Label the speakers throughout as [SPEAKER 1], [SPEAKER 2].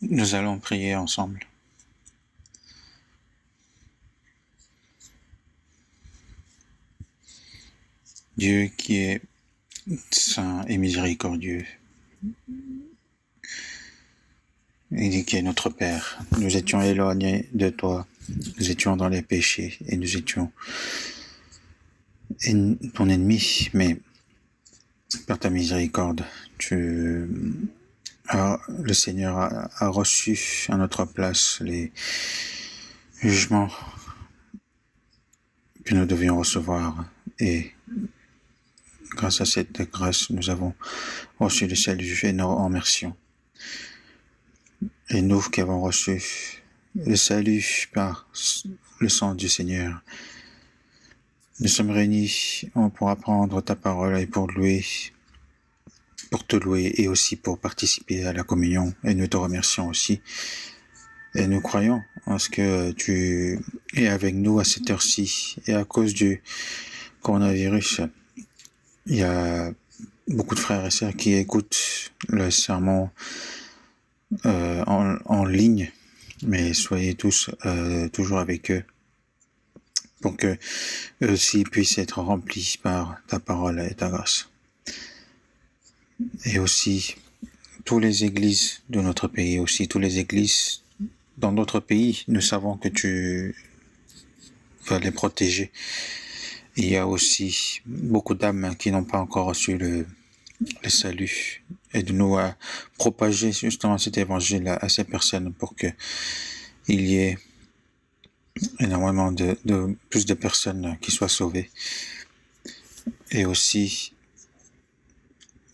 [SPEAKER 1] Nous allons prier ensemble. Dieu qui est saint et miséricordieux, et qui est notre Père. Nous étions éloignés de toi, nous étions dans les péchés et nous étions ton ennemi, mais par ta miséricorde, le Seigneur a reçu à notre place les jugements que nous devions recevoir, et grâce à cette grâce, nous avons reçu le salut et nous remercions. Et nous qui avons reçu le salut par le sang du Seigneur, nous sommes réunis pour apprendre ta parole et pour te louer et aussi pour participer à la communion. Et nous te remercions aussi. Et nous croyons en ce que tu es avec nous à cette heure-ci. Et à cause du coronavirus, il y a beaucoup de frères et sœurs qui écoutent le sermon en ligne, mais soyez tous toujours avec eux pour que eux aussi puissent être remplis par ta parole et ta grâce. Et aussi toutes les églises de notre pays, aussi toutes les églises dans d'autres pays, nous savons que tu vas les protéger. Il y a aussi beaucoup d'âmes qui n'ont pas encore reçu le salut. Aide-nous à propager justement cet évangile à ces personnes pour que il y ait énormément plus de personnes qui soient sauvées. Et aussi,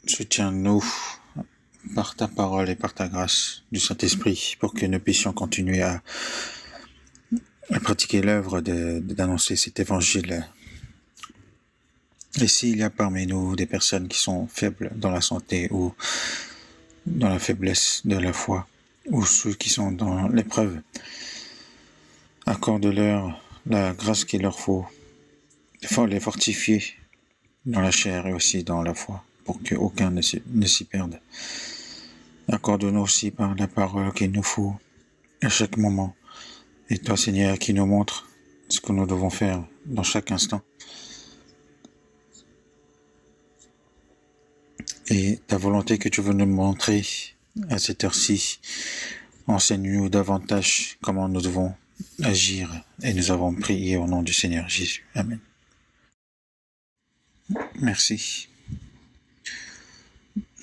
[SPEAKER 1] soutiens-nous par ta parole et par ta grâce du Saint-Esprit pour que nous puissions continuer à pratiquer l'œuvre d'annoncer cet évangile. Et s'il y a parmi nous des personnes qui sont faibles dans la santé ou dans la faiblesse de la foi, ou ceux qui sont dans l'épreuve, accorde-leur la grâce qu'il leur faut les fortifier dans la chair et aussi dans la foi, pour qu'aucun ne s'y perde. Accorde-nous aussi par la parole qu'il nous faut à chaque moment. Et toi, Seigneur, qui nous montre ce que nous devons faire dans chaque instant. Et ta volonté que tu veux nous montrer à cette heure-ci, enseigne-nous davantage comment nous devons agir. Et nous avons prié au nom du Seigneur Jésus. Amen. Merci.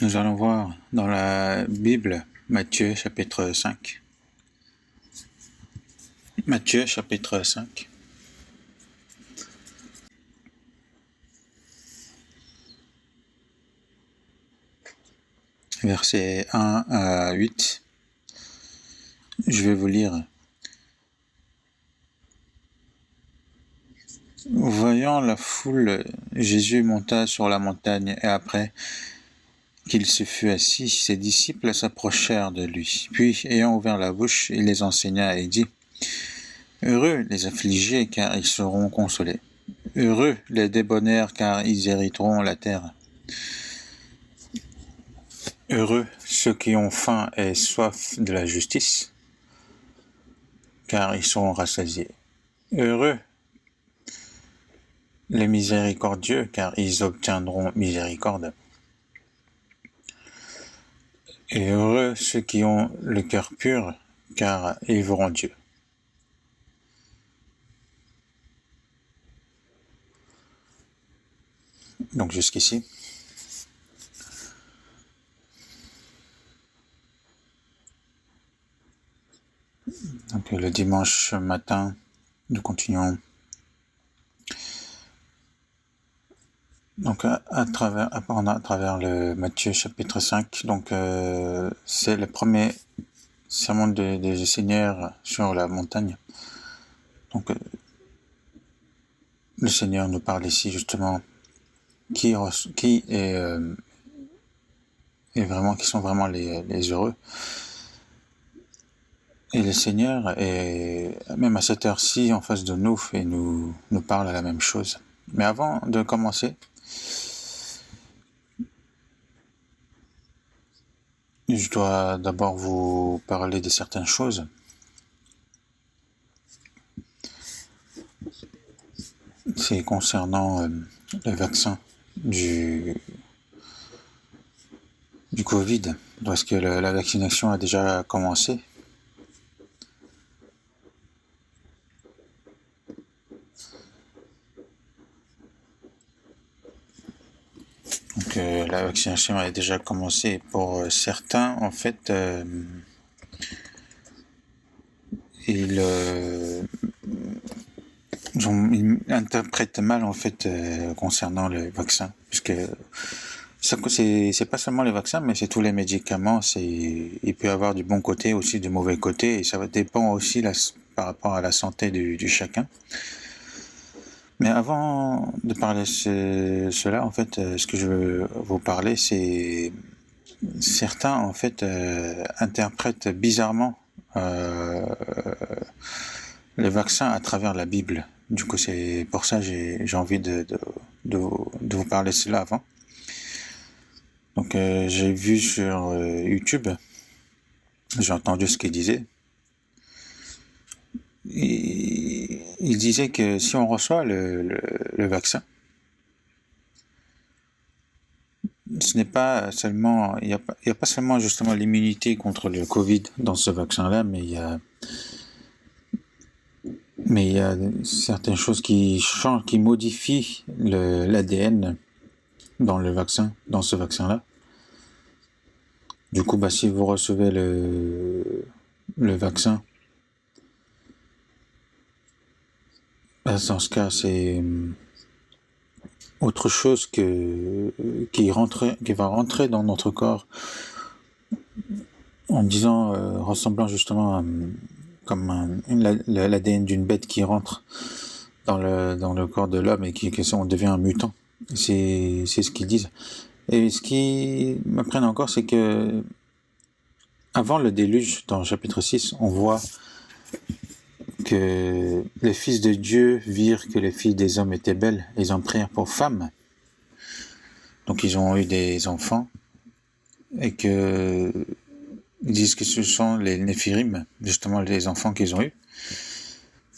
[SPEAKER 1] Nous allons voir dans la Bible, Matthieu chapitre 5. Matthieu chapitre 5. Versets 1 à 8. Je vais vous lire. Voyant la foule, Jésus monta sur la montagne, et après qu'il se fut assis, ses disciples s'approchèrent de lui. Puis, ayant ouvert la bouche, il les enseigna et dit : Heureux les affligés, car ils seront consolés. Heureux les débonnaires, car ils hériteront la terre. Heureux ceux qui ont faim et soif de la justice, car ils seront rassasiés. Heureux les miséricordieux, car ils obtiendront miséricorde. Et heureux ceux qui ont le cœur pur, car ils verront Dieu. Donc jusqu'ici. Donc le dimanche matin, nous continuons. Donc à travers le Matthieu chapitre 5, donc c'est le premier sermon des Seigneurs sur la montagne. Donc le Seigneur nous parle ici justement qui sont vraiment les heureux. Et le Seigneur est même à cette heure-ci en face de nous et nous parle à la même chose. Mais avant de commencer, Je dois d'abord vous parler de certaines choses. C'est concernant le vaccin du Covid, parce que la vaccination a déjà commencé. Donc la vaccination a déjà commencé. Pour certains, en fait, ils interprètent mal en fait concernant le vaccin, puisque c'est pas seulement les vaccins, mais c'est tous les médicaments. Il peut y avoir du bon côté aussi du mauvais côté, et ça dépend aussi par rapport à la santé du chacun. Mais avant de parler de cela, en fait, ce que je veux vous parler, c'est certains en fait interprètent bizarrement le vaccin à travers la Bible. Du coup, c'est pour ça que j'ai envie de vous parler de cela avant. Donc, j'ai vu sur YouTube, j'ai entendu ce qu'il disait. Il disait que si on reçoit le vaccin, ce n'est pas seulement, il y a pas seulement justement l'immunité contre le Covid dans ce vaccin-là, mais il y a certaines choses qui changent, qui modifient l'ADN dans le vaccin, dans ce vaccin-là. Du coup, si vous recevez le vaccin, dans ce cas, c'est autre chose qui va rentrer dans notre corps en disant, ressemblant justement à, comme l'ADN d'une bête qui rentre dans le corps de l'homme et on devient un mutant. C'est ce qu'ils disent. Et ce qui m'apprennent encore, c'est que avant le déluge, dans le chapitre 6, on voit que les fils de Dieu virent que les filles des hommes étaient belles, et ils en prirent pour femmes. Donc ils ont eu des enfants, et que ils disent que ce sont les Néphirim, justement les enfants qu'ils ont eus.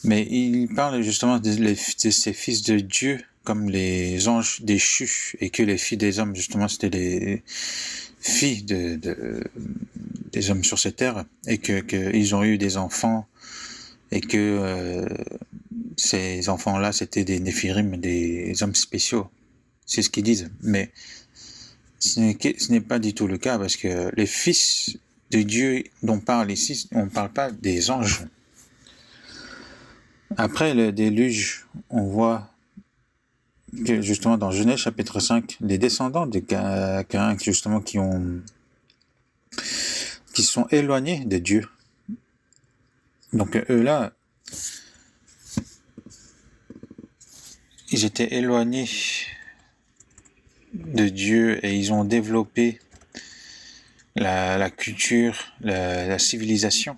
[SPEAKER 1] Mais ils parlent justement de ces fils de Dieu comme les anges déchus, et que les filles des hommes, justement, c'était les filles des hommes sur cette terre, et qu'ils ont eu des enfants, et que ces enfants-là, c'était des Néphirim, des hommes spéciaux. C'est ce qu'ils disent. Mais ce n'est pas du tout le cas, parce que les fils de Dieu dont on parle ici, on ne parle pas des anges. Après le déluge, on voit que justement dans Genèse chapitre 5, les descendants de Caïn, justement, qui sont éloignés de Dieu. Donc eux-là, ils étaient éloignés de Dieu, et ils ont développé la culture, la civilisation.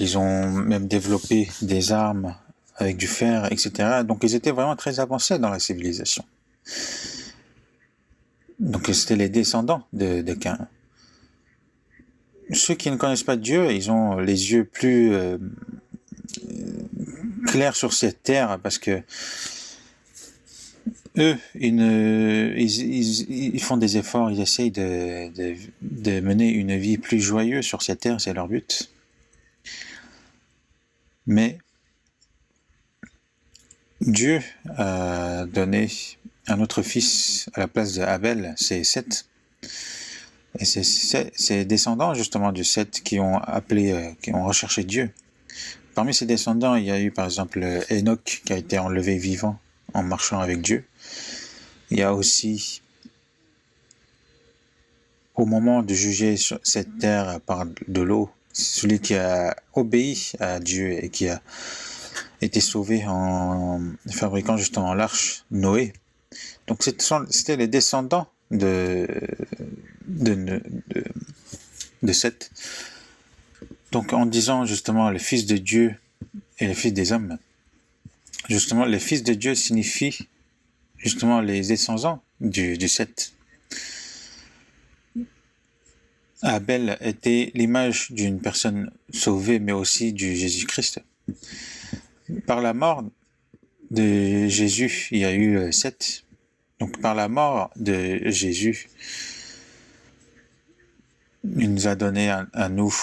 [SPEAKER 1] Ils ont même développé des armes avec du fer, etc. Donc ils étaient vraiment très avancés dans la civilisation. Donc c'était les descendants de Caïn. Ceux qui ne connaissent pas Dieu, ils ont les yeux plus clairs sur cette terre, parce que eux, ils font des efforts, ils essayent de mener une vie plus joyeuse sur cette terre, c'est leur but. Mais Dieu a donné un autre fils à la place d'Abel, c'est Seth. Et c'est ces descendants justement de Seth qui ont recherché Dieu. Parmi ces descendants, il y a eu par exemple Enoch qui a été enlevé vivant en marchant avec Dieu. Il y a aussi, au moment de juger cette terre par de l'eau, celui qui a obéi à Dieu et qui a été sauvé en fabriquant justement l'arche, Noé. Donc c'était les descendants de Seth. Donc en disant justement le fils de Dieu et le fils des hommes, justement le fils de Dieu signifie justement les descendants du Seth. Abel était l'image d'une personne sauvée, mais aussi du Jésus-Christ. Par la mort de Jésus, il y a eu Seth. Donc par la mort de Jésus, il nous a donné à nous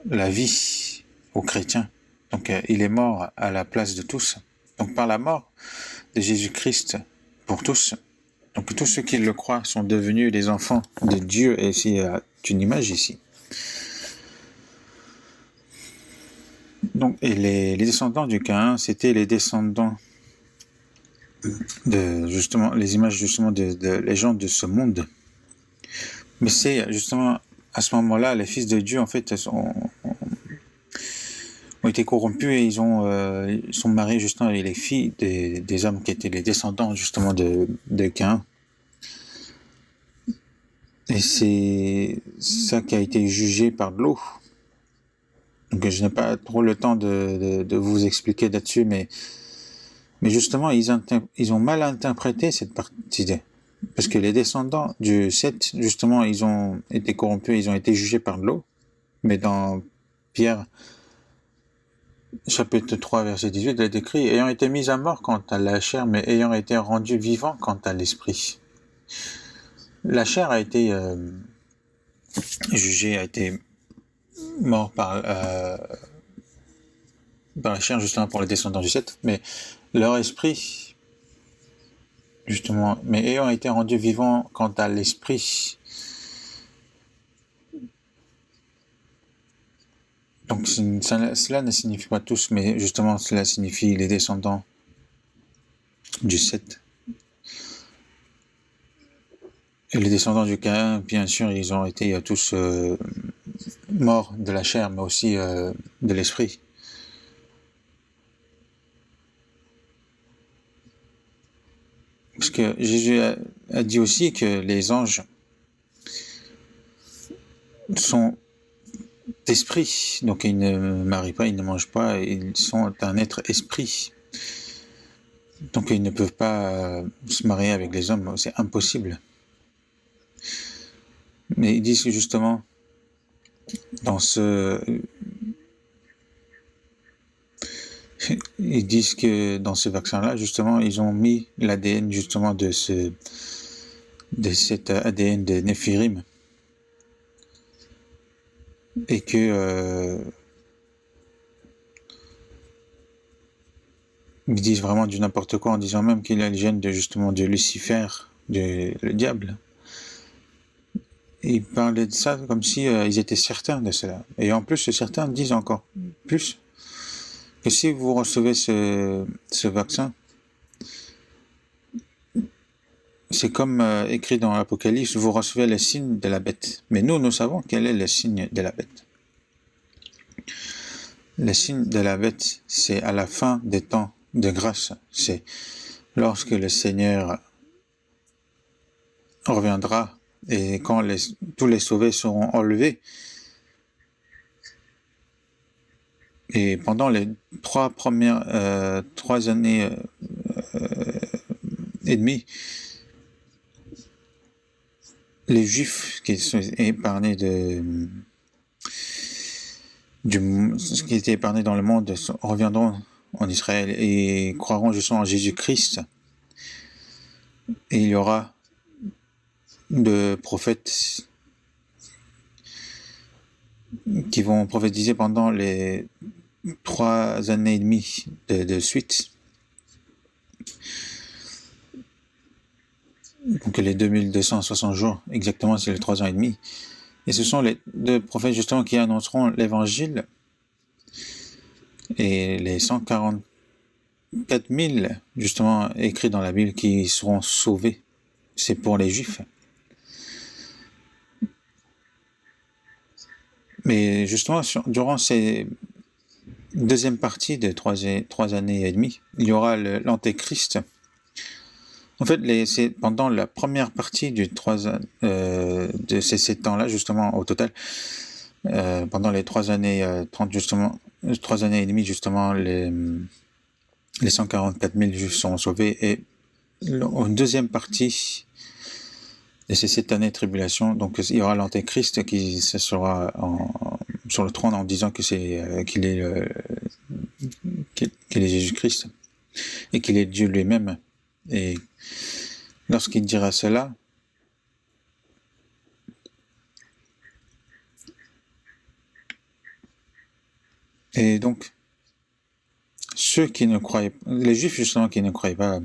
[SPEAKER 1] la vie, aux chrétiens. Donc il est mort à la place de tous. Donc par la mort de Jésus-Christ pour tous, donc tous ceux qui le croient sont devenus des enfants de Dieu. Et ici, il y a une image ici. Donc, et les descendants du Caïn, c'était les descendants de justement les images justement de les gens de ce monde. Mais c'est justement à ce moment-là, les fils de Dieu en fait ont été corrompus et ils sont mariés justement avec les filles des hommes qui étaient les descendants justement de Caïn. Et c'est ça qui a été jugé par l'eau. Donc je n'ai pas trop le temps de vous expliquer là-dessus, mais justement, ils ont mal interprété cette partie. Parce que les descendants du Seth, justement, ils ont été corrompus, ils ont été jugés par l'eau. Mais dans Pierre, chapitre 3, verset 18, il est écrit « Ayant été mis à mort quant à la chair, mais ayant été rendu vivant quant à l'esprit. » La chair a été jugée, a été mort par la chair, justement, pour les descendants du Seth, mais leur esprit, justement, mais ayant été rendu vivant quant à l'esprit. Donc cela ne signifie pas tous, mais justement cela signifie les descendants du Seth. Et les descendants du Caïn, bien sûr, ils ont été tous morts de la chair, mais aussi de l'esprit. Parce que Jésus a dit aussi que les anges sont d'esprit, donc ils ne marient pas, ils ne mangent pas, ils sont un être esprit. Donc ils ne peuvent pas se marier avec les hommes, c'est impossible. Mais ils disent que justement, ils disent que dans ce vaccin-là, justement, ils ont mis l'ADN justement de cet ADN de Néphirim. Et que ils disent vraiment du n'importe quoi en disant même qu'il a le gène justement de Lucifer, le diable. Et ils parlaient de ça comme si ils étaient certains de cela. Et en plus, certains disent encore plus que si vous recevez ce vaccin, c'est comme écrit dans l'Apocalypse, vous recevez le signe de la bête. Mais nous savons quel est le signe de la bête. Le signe de la bête, c'est à la fin des temps de grâce. C'est lorsque le Seigneur reviendra et quand tous les sauvés seront enlevés. Et pendant les 3 années et demie, les Juifs qui sont épargnés ce qui était épargné dans le monde reviendront en Israël et croiront justement en Jésus-Christ. Et il y aura de prophètes qui vont prophétiser pendant les 3 années et demie de suite. Donc les 2260 jours, exactement, c'est les 3 ans et demi. Et ce sont les 2 prophètes justement qui annonceront l'évangile. Et les 144 000 justement écrits dans la Bible qui seront sauvés, c'est pour les Juifs. Mais justement, durant ces deuxième partie de 3 années et demie, il y aura l'Antéchrist. En fait, c'est pendant la première partie de ces 7 ans-là, justement, au total, pendant les 3 années 30, justement, 3 années et demie, justement, les 144 000 juifs sont sauvés. Et en deuxième partie, Et c'est cette année de tribulation. Donc il y aura l'antéchrist qui s'assoira sur le trône en disant que qu'il est Jésus-Christ et qu'il est Dieu lui-même. Et lorsqu'il dira cela, et donc ceux qui ne croyaient pas, les Juifs justement qui ne croyaient pas,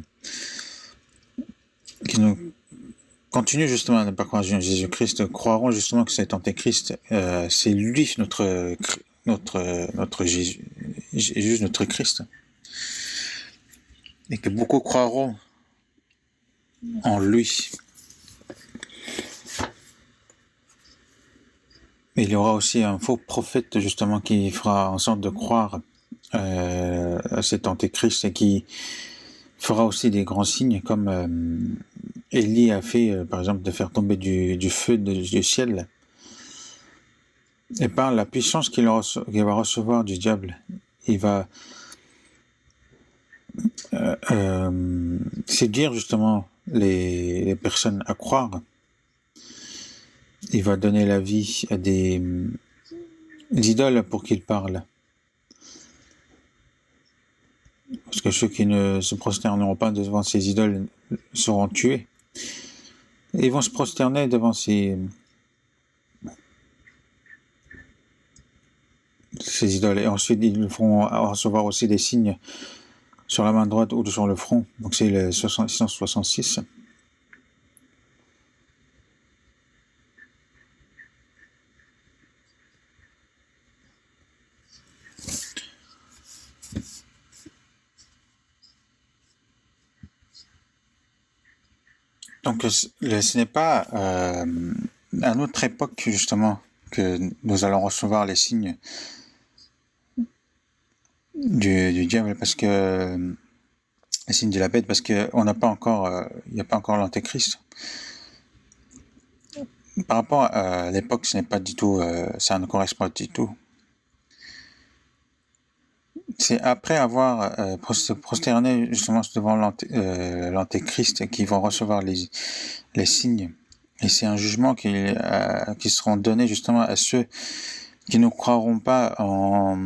[SPEAKER 1] qui ne continuent justement à ne pas croire en Jésus-Christ, croiront justement que cet antéchrist, c'est lui notre Jésus, Jésus notre Christ, et que beaucoup croiront en lui. Mais il y aura aussi un faux prophète justement qui fera en sorte de croire à cet antéchrist et qui fera aussi des grands signes comme Élie a fait, par exemple, de faire tomber du feu du ciel. Et par la puissance qu'il va recevoir du diable, il va séduire justement les personnes à croire. Il va donner la vie à des idoles pour qu'ils parlent. Parce que ceux qui ne se prosterneront pas devant ces idoles seront tués. Ils vont se prosterner devant ces idoles. Et ensuite, ils feront recevoir aussi des signes sur la main droite ou sur le front. Donc c'est le 666. Donc ce n'est pas à notre époque justement que nous allons recevoir les signes du diable, parce que les signes de la bête, parce que on n'a pas encore, il n'y a pas encore l'antéchrist. Par rapport à l'époque, ce n'est pas du tout, ça ne correspond pas du tout. C'est après avoir prosterné justement devant l'antéchrist qu'ils vont recevoir les signes. Et c'est un jugement qui seront donnés justement à ceux qui ne croiront pas en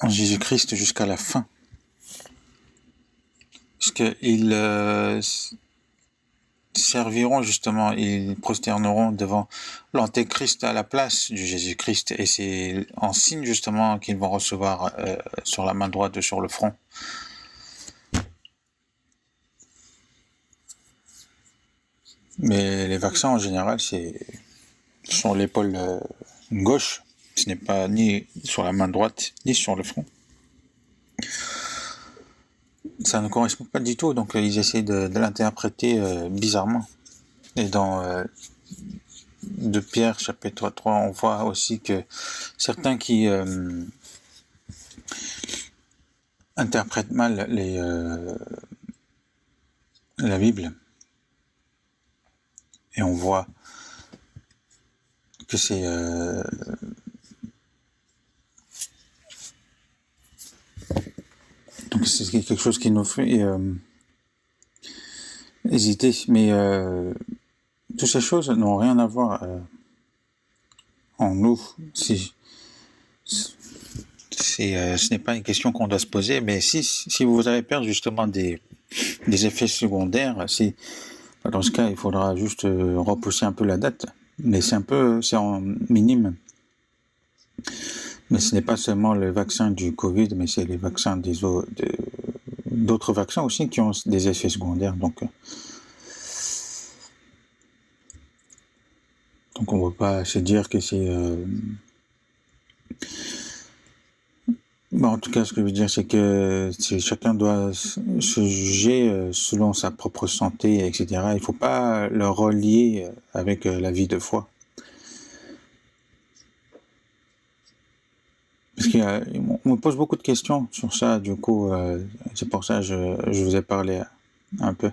[SPEAKER 1] Jésus-Christ jusqu'à la fin. Parce qu'ils serviront justement, ils prosterneront devant l'antéchrist à la place du Jésus-Christ, et c'est en signe justement qu'ils vont recevoir sur la main droite ou sur le front. Mais les vaccins en général, c'est sur l'épaule gauche, ce n'est pas ni sur la main droite ni sur le front. Ça ne correspond pas du tout, donc ils essaient de l'interpréter bizarrement. Et dans 2 Pierre chapitre 3, on voit aussi que certains qui interprètent mal la Bible, et on voit que c'est donc c'est quelque chose qui nous fait hésiter, mais toutes ces choses n'ont rien à voir en nous. Ce n'est pas une question qu'on doit se poser, mais si vous avez peur justement des effets secondaires, dans ce cas, il faudra juste repousser un peu la date, mais c'est en minime. Mais ce n'est pas seulement le vaccin du Covid, mais c'est les vaccins d'autres vaccins aussi qui ont des effets secondaires. Donc on ne peut pas se dire que c'est... en tout cas, ce que je veux dire, c'est que chacun doit se juger selon sa propre santé, etc. Il ne faut pas le relier avec la vie de foi. Parce qu'on me pose beaucoup de questions sur ça, du coup, c'est pour ça que je vous ai parlé un peu.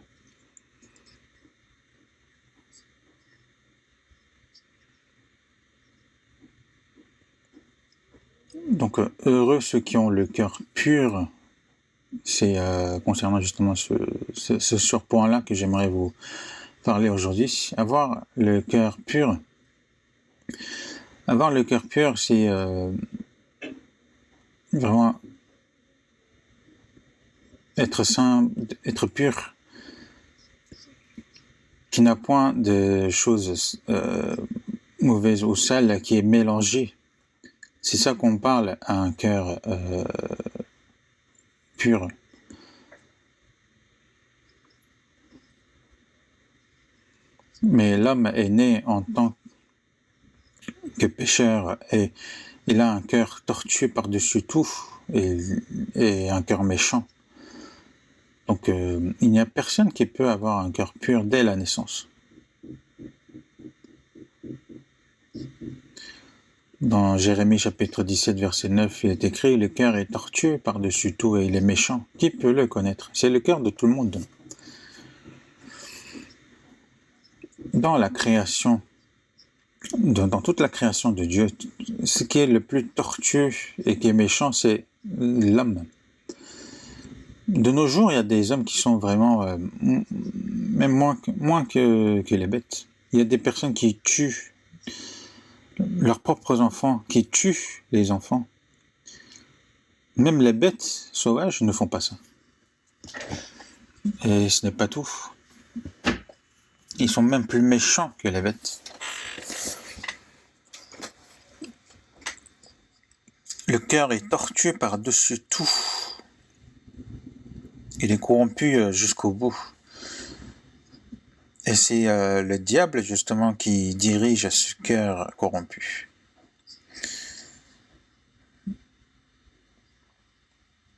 [SPEAKER 1] Donc, heureux ceux qui ont le cœur pur. C'est concernant justement ce surpoint-là que j'aimerais vous parler aujourd'hui. Avoir le cœur pur. Avoir le cœur pur, c'est vraiment être saint, être pur, qui n'a point de choses mauvaises ou sales qui est mélangé. C'est ça qu'on parle à un cœur pur. Mais l'homme est né en tant que pécheur et il a un cœur tortueux par-dessus tout et un cœur méchant. Donc il n'y a personne qui peut avoir un cœur pur dès la naissance. Dans Jérémie chapitre 17 verset 9, il est écrit « Le cœur est tortueux par-dessus tout et il est méchant. Qui peut le connaître ?» C'est le cœur de tout le monde. Dans la création, dans toute la création de Dieu, ce qui est le plus tortueux et qui est méchant, c'est l'homme. De nos jours, il y a des hommes qui sont vraiment, même moins que les bêtes. Il y a des personnes qui tuent leurs propres enfants, qui tuent les enfants. Même les bêtes sauvages ne font pas ça. Et ce n'est pas tout. Ils sont même plus méchants que les bêtes. Le cœur est tortueux par-dessus tout. Il est corrompu jusqu'au bout. Et c'est le diable, justement, qui dirige ce cœur corrompu.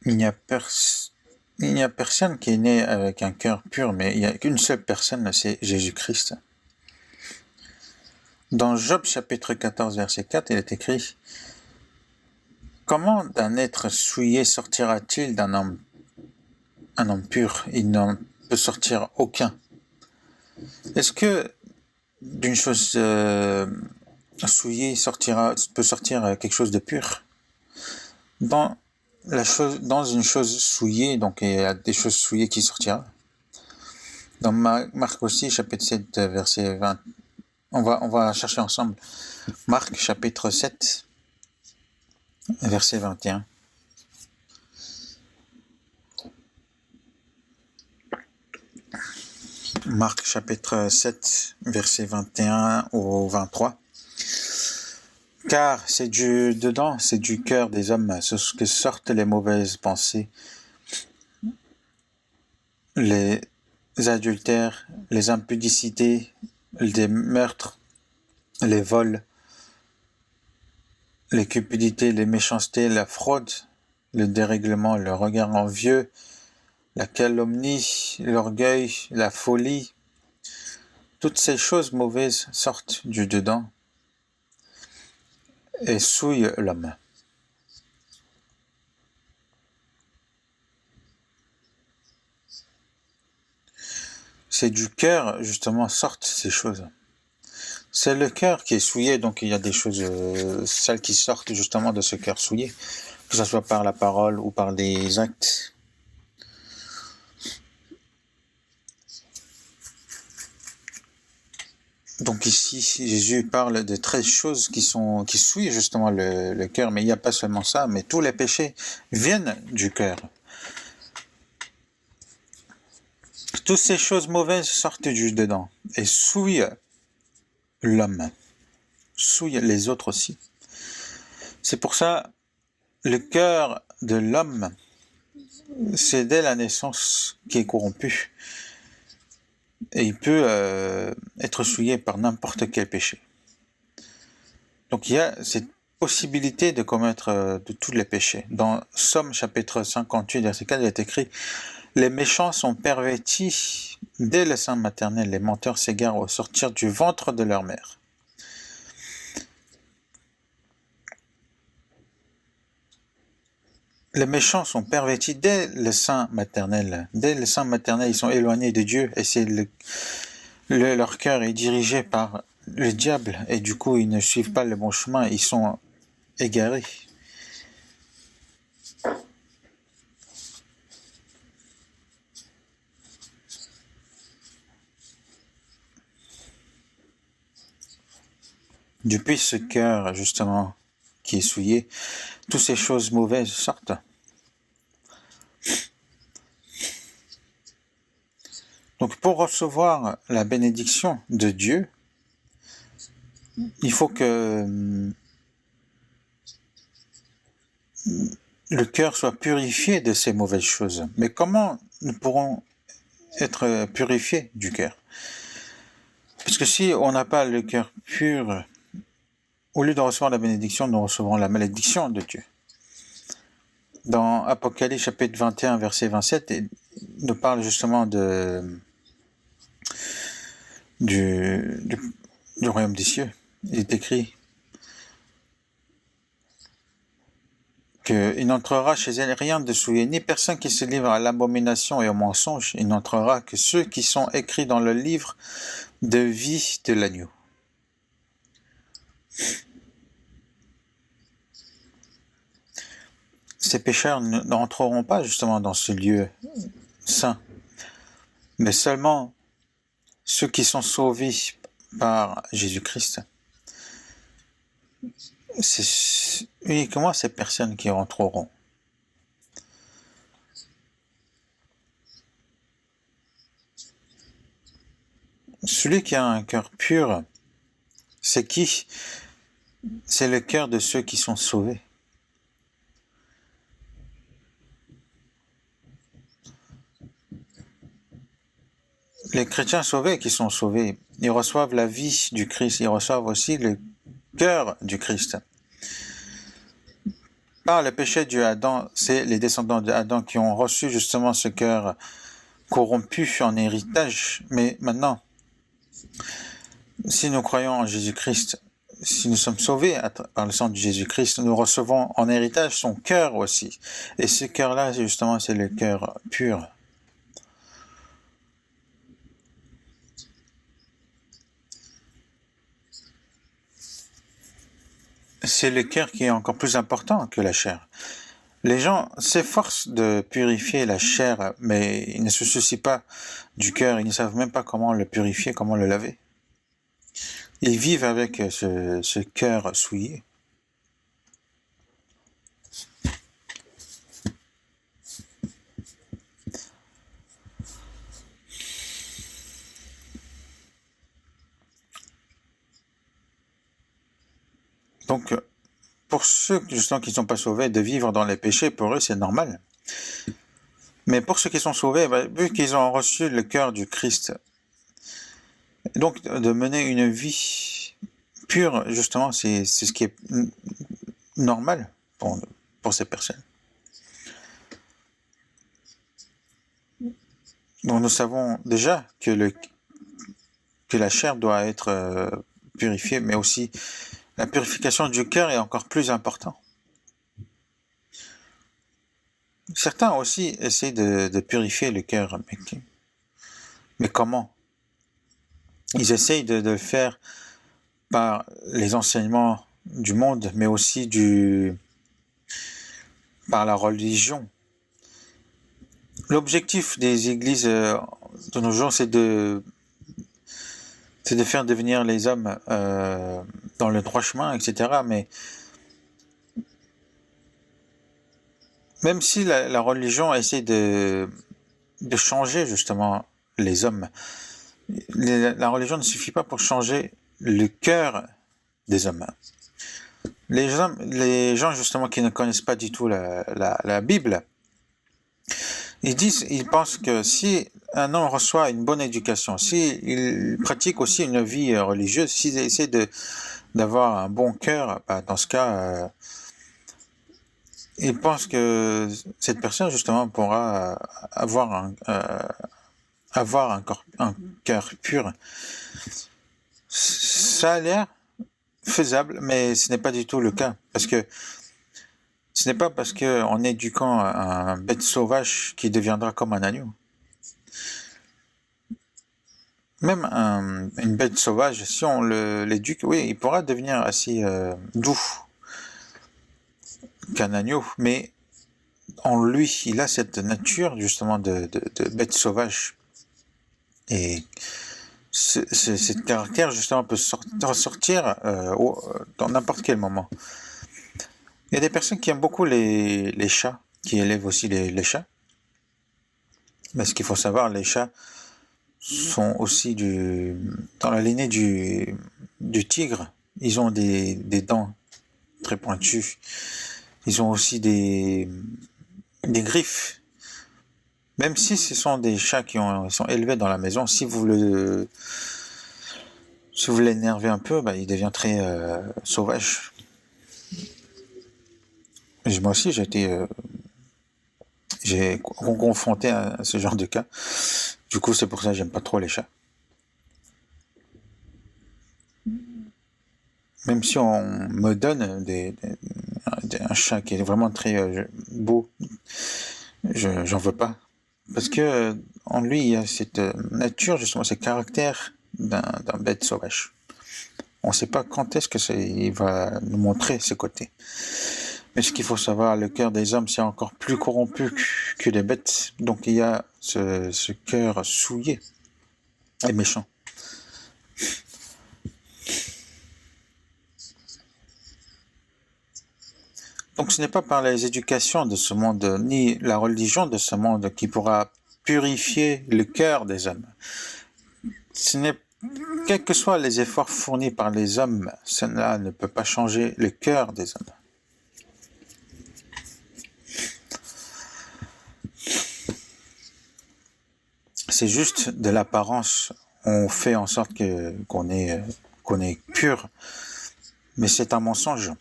[SPEAKER 1] Il n'y a personne qui est né avec un cœur pur, mais il n'y a qu'une seule personne, c'est Jésus-Christ. Dans Job chapitre 14, verset 4, il est écrit « Comment d'un être souillé sortira-t-il d'un homme pur? Il n'en peut sortir aucun. » Est-ce que d'une chose souillée peut sortir quelque chose de pur? Dans une chose souillée, donc il y a des choses souillées qui sortiront. Dans Marc aussi, chapitre 7, verset 20, on va chercher ensemble. Marc, chapitre 7, verset 21. Marc, chapitre 7, verset 21 au 23. Car c'est dedans, c'est du cœur des hommes, ce que sortent les mauvaises pensées, les adultères, les impudicités, les meurtres, les vols, les cupidités, les méchancetés, la fraude, le dérèglement, le regard envieux, la calomnie, l'orgueil, la folie. Toutes ces choses mauvaises sortent du dedans et souillent l'homme. C'est du cœur, justement, sortent ces choses. C'est le cœur qui est souillé, donc il y a des choses sales qui sortent justement de ce cœur souillé, que ce soit par la parole ou par des actes. Donc ici, Jésus parle de 13 choses qui souillent justement le cœur, mais il n'y a pas seulement ça, mais tous les péchés viennent du cœur. Toutes ces choses mauvaises sortent du dedans et souillent l'homme, souillent les autres aussi. C'est pour ça, le cœur de l'homme, c'est dès la naissance qui est corrompu. Et il peut être souillé par n'importe quel péché. Donc il y a cette possibilité de commettre de tous les péchés. Dans Somme chapitre 58, verset 4, il est écrit « Les méchants sont pervertis dès le sein maternel, les menteurs s'égarent au sortir du ventre de leur mère. » Les méchants sont pervertis dès le sein maternel. Dès le sein maternel, ils sont éloignés de Dieu et c'est leur cœur est dirigé par le diable et du coup, ils ne suivent pas le bon chemin, ils sont égarés. Depuis ce cœur, justement, qui est souillé, toutes ces choses mauvaises sortent. Donc pour recevoir la bénédiction de Dieu, il faut que le cœur soit purifié de ces mauvaises choses. Mais comment nous pourrons être purifiés du cœur? Parce que si on n'a pas le cœur pur, au lieu de recevoir la bénédiction, nous recevrons la malédiction de Dieu. Dans Apocalypse chapitre 21, verset 27, il nous parle justement du royaume des cieux. Il est écrit qu'il n'entrera chez elle rien de souillé, ni personne qui se livre à l'abomination et au mensonge. Il n'entrera que ceux qui sont écrits dans le livre de vie de l'agneau. Ces pécheurs n'entreront pas justement dans ce lieu saint, mais seulement ceux qui sont sauvés par Jésus-Christ. C'est uniquement ces personnes qui rentreront. Celui qui a un cœur pur, c'est qui? C'est le cœur de ceux qui sont sauvés. Les chrétiens sauvés qui sont sauvés, ils reçoivent la vie du Christ, ils reçoivent aussi le cœur du Christ. Par le péché d'Adam, c'est les descendants d'Adam qui ont reçu justement ce cœur corrompu en héritage. Mais maintenant, si nous croyons en Jésus-Christ, si nous sommes sauvés par le sang de Jésus-Christ, nous recevons en héritage son cœur aussi. Et ce cœur-là, justement, c'est le cœur pur. C'est le cœur qui est encore plus important que la chair. Les gens s'efforcent de purifier la chair, mais ils ne se soucient pas du cœur, ils ne savent même pas comment le purifier, comment le laver. Ils vivent avec ce cœur souillé. Donc, pour ceux justement qui ne sont pas sauvés, de vivre dans les péchés, pour eux, c'est normal. Mais pour ceux qui sont sauvés, vu qu'ils ont reçu le cœur du Christ, donc de mener une vie pure, justement, c'est ce qui est normal pour ces personnes. Donc nous savons déjà que la chair doit être purifiée, mais aussi la purification du cœur est encore plus importante. Certains aussi essaient de purifier le cœur, mais comment? Ils essayent de le faire par les enseignements du monde, mais aussi par la religion. L'objectif des églises de nos jours, c'est de faire devenir les hommes dans le droit chemin, etc. Mais même si la religion essaie de changer justement les hommes, la religion ne suffit pas pour changer le cœur des hommes. Les gens justement qui ne connaissent pas du tout la Bible, ils pensent que si un homme reçoit une bonne éducation, s'il pratique aussi une vie religieuse, s'il essaie d'avoir un bon cœur, dans ce cas, ils pensent que cette personne justement pourra avoir un cœur pur. Ça a l'air faisable, mais ce n'est pas du tout le cas, parce que ce n'est pas parce qu'en éduquant un bête sauvage qu'il deviendra comme un agneau. Même une bête sauvage, si on l'éduque, oui, il pourra devenir assez doux qu'un agneau, mais en lui, il a cette nature justement de bête sauvage. Et ce caractère, justement, peut ressortir dans n'importe quel moment. Il y a des personnes qui aiment beaucoup les chats, qui élèvent aussi les chats. Mais ce qu'il faut savoir, les chats sont aussi dans la lignée du tigre. Ils ont des dents très pointues. Ils ont aussi des griffes. Même si ce sont des chats qui sont élevés dans la maison, si vous l'énervez un peu, il devient très sauvage. Et moi aussi, j'ai confronté à ce genre de cas. Du coup, c'est pour ça que j'aime pas trop les chats. Même si on me donne un chat qui est vraiment très beau, j'en veux pas. Parce que en lui, il y a cette nature, justement, ce caractère d'un bête sauvage. On ne sait pas quand est-ce que il va nous montrer ce côté. Mais ce qu'il faut savoir, le cœur des hommes, c'est encore plus corrompu que les bêtes. Donc il y a ce cœur souillé et méchant. Donc ce n'est pas par les éducations de ce monde, ni la religion de ce monde qui pourra purifier le cœur des hommes. Quels que soient les efforts fournis par les hommes, cela ne peut pas changer le cœur des hommes. C'est juste de l'apparence. On fait en sorte qu'on est pur, mais c'est un mensonge.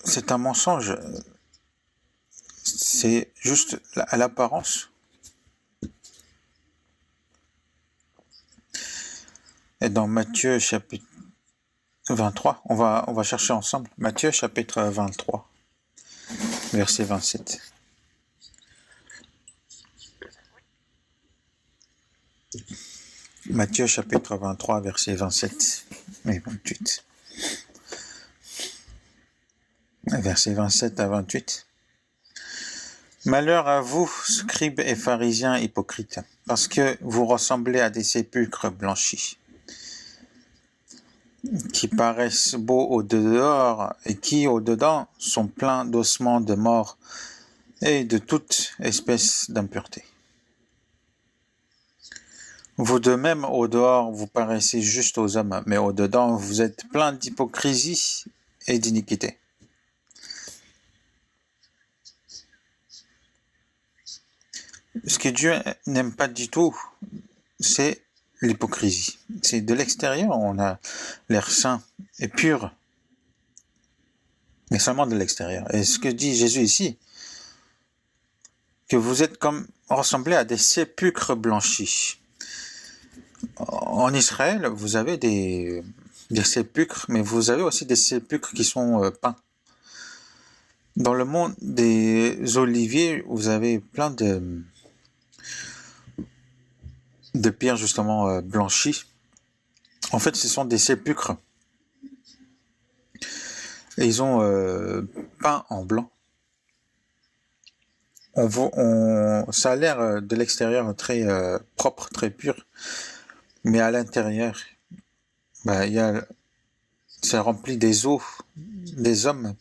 [SPEAKER 1] C'est un mensonge. C'est juste à l'apparence. Et dans Matthieu chapitre 23, on va chercher ensemble. Matthieu chapitre 23, verset 27. Matthieu chapitre 23, verset 27 et 28. Verset 27 à 28. Malheur à vous, scribes et pharisiens hypocrites, parce que vous ressemblez à des sépulcres blanchis, qui paraissent beaux au dehors et qui au dedans sont pleins d'ossements de mort et de toute espèce d'impureté. Vous de même au dehors vous paraissez juste aux hommes, mais au dedans vous êtes pleins d'hypocrisie et d'iniquité. Ce que Dieu n'aime pas du tout, c'est l'hypocrisie. C'est de l'extérieur, on a l'air saint et pur, mais seulement de l'extérieur. Et ce que dit Jésus ici, que vous êtes ressemblés à des sépulcres blanchis. En Israël, vous avez des sépulcres, mais vous avez aussi des sépulcres qui sont peints. Dans le monde des oliviers, vous avez plein de pierres justement blanchies. En fait, ce sont des sépulcres. Et ils ont peint en blanc. Ça a l'air de l'extérieur très propre, très pur. Mais à l'intérieur, c'est rempli des os des hommes,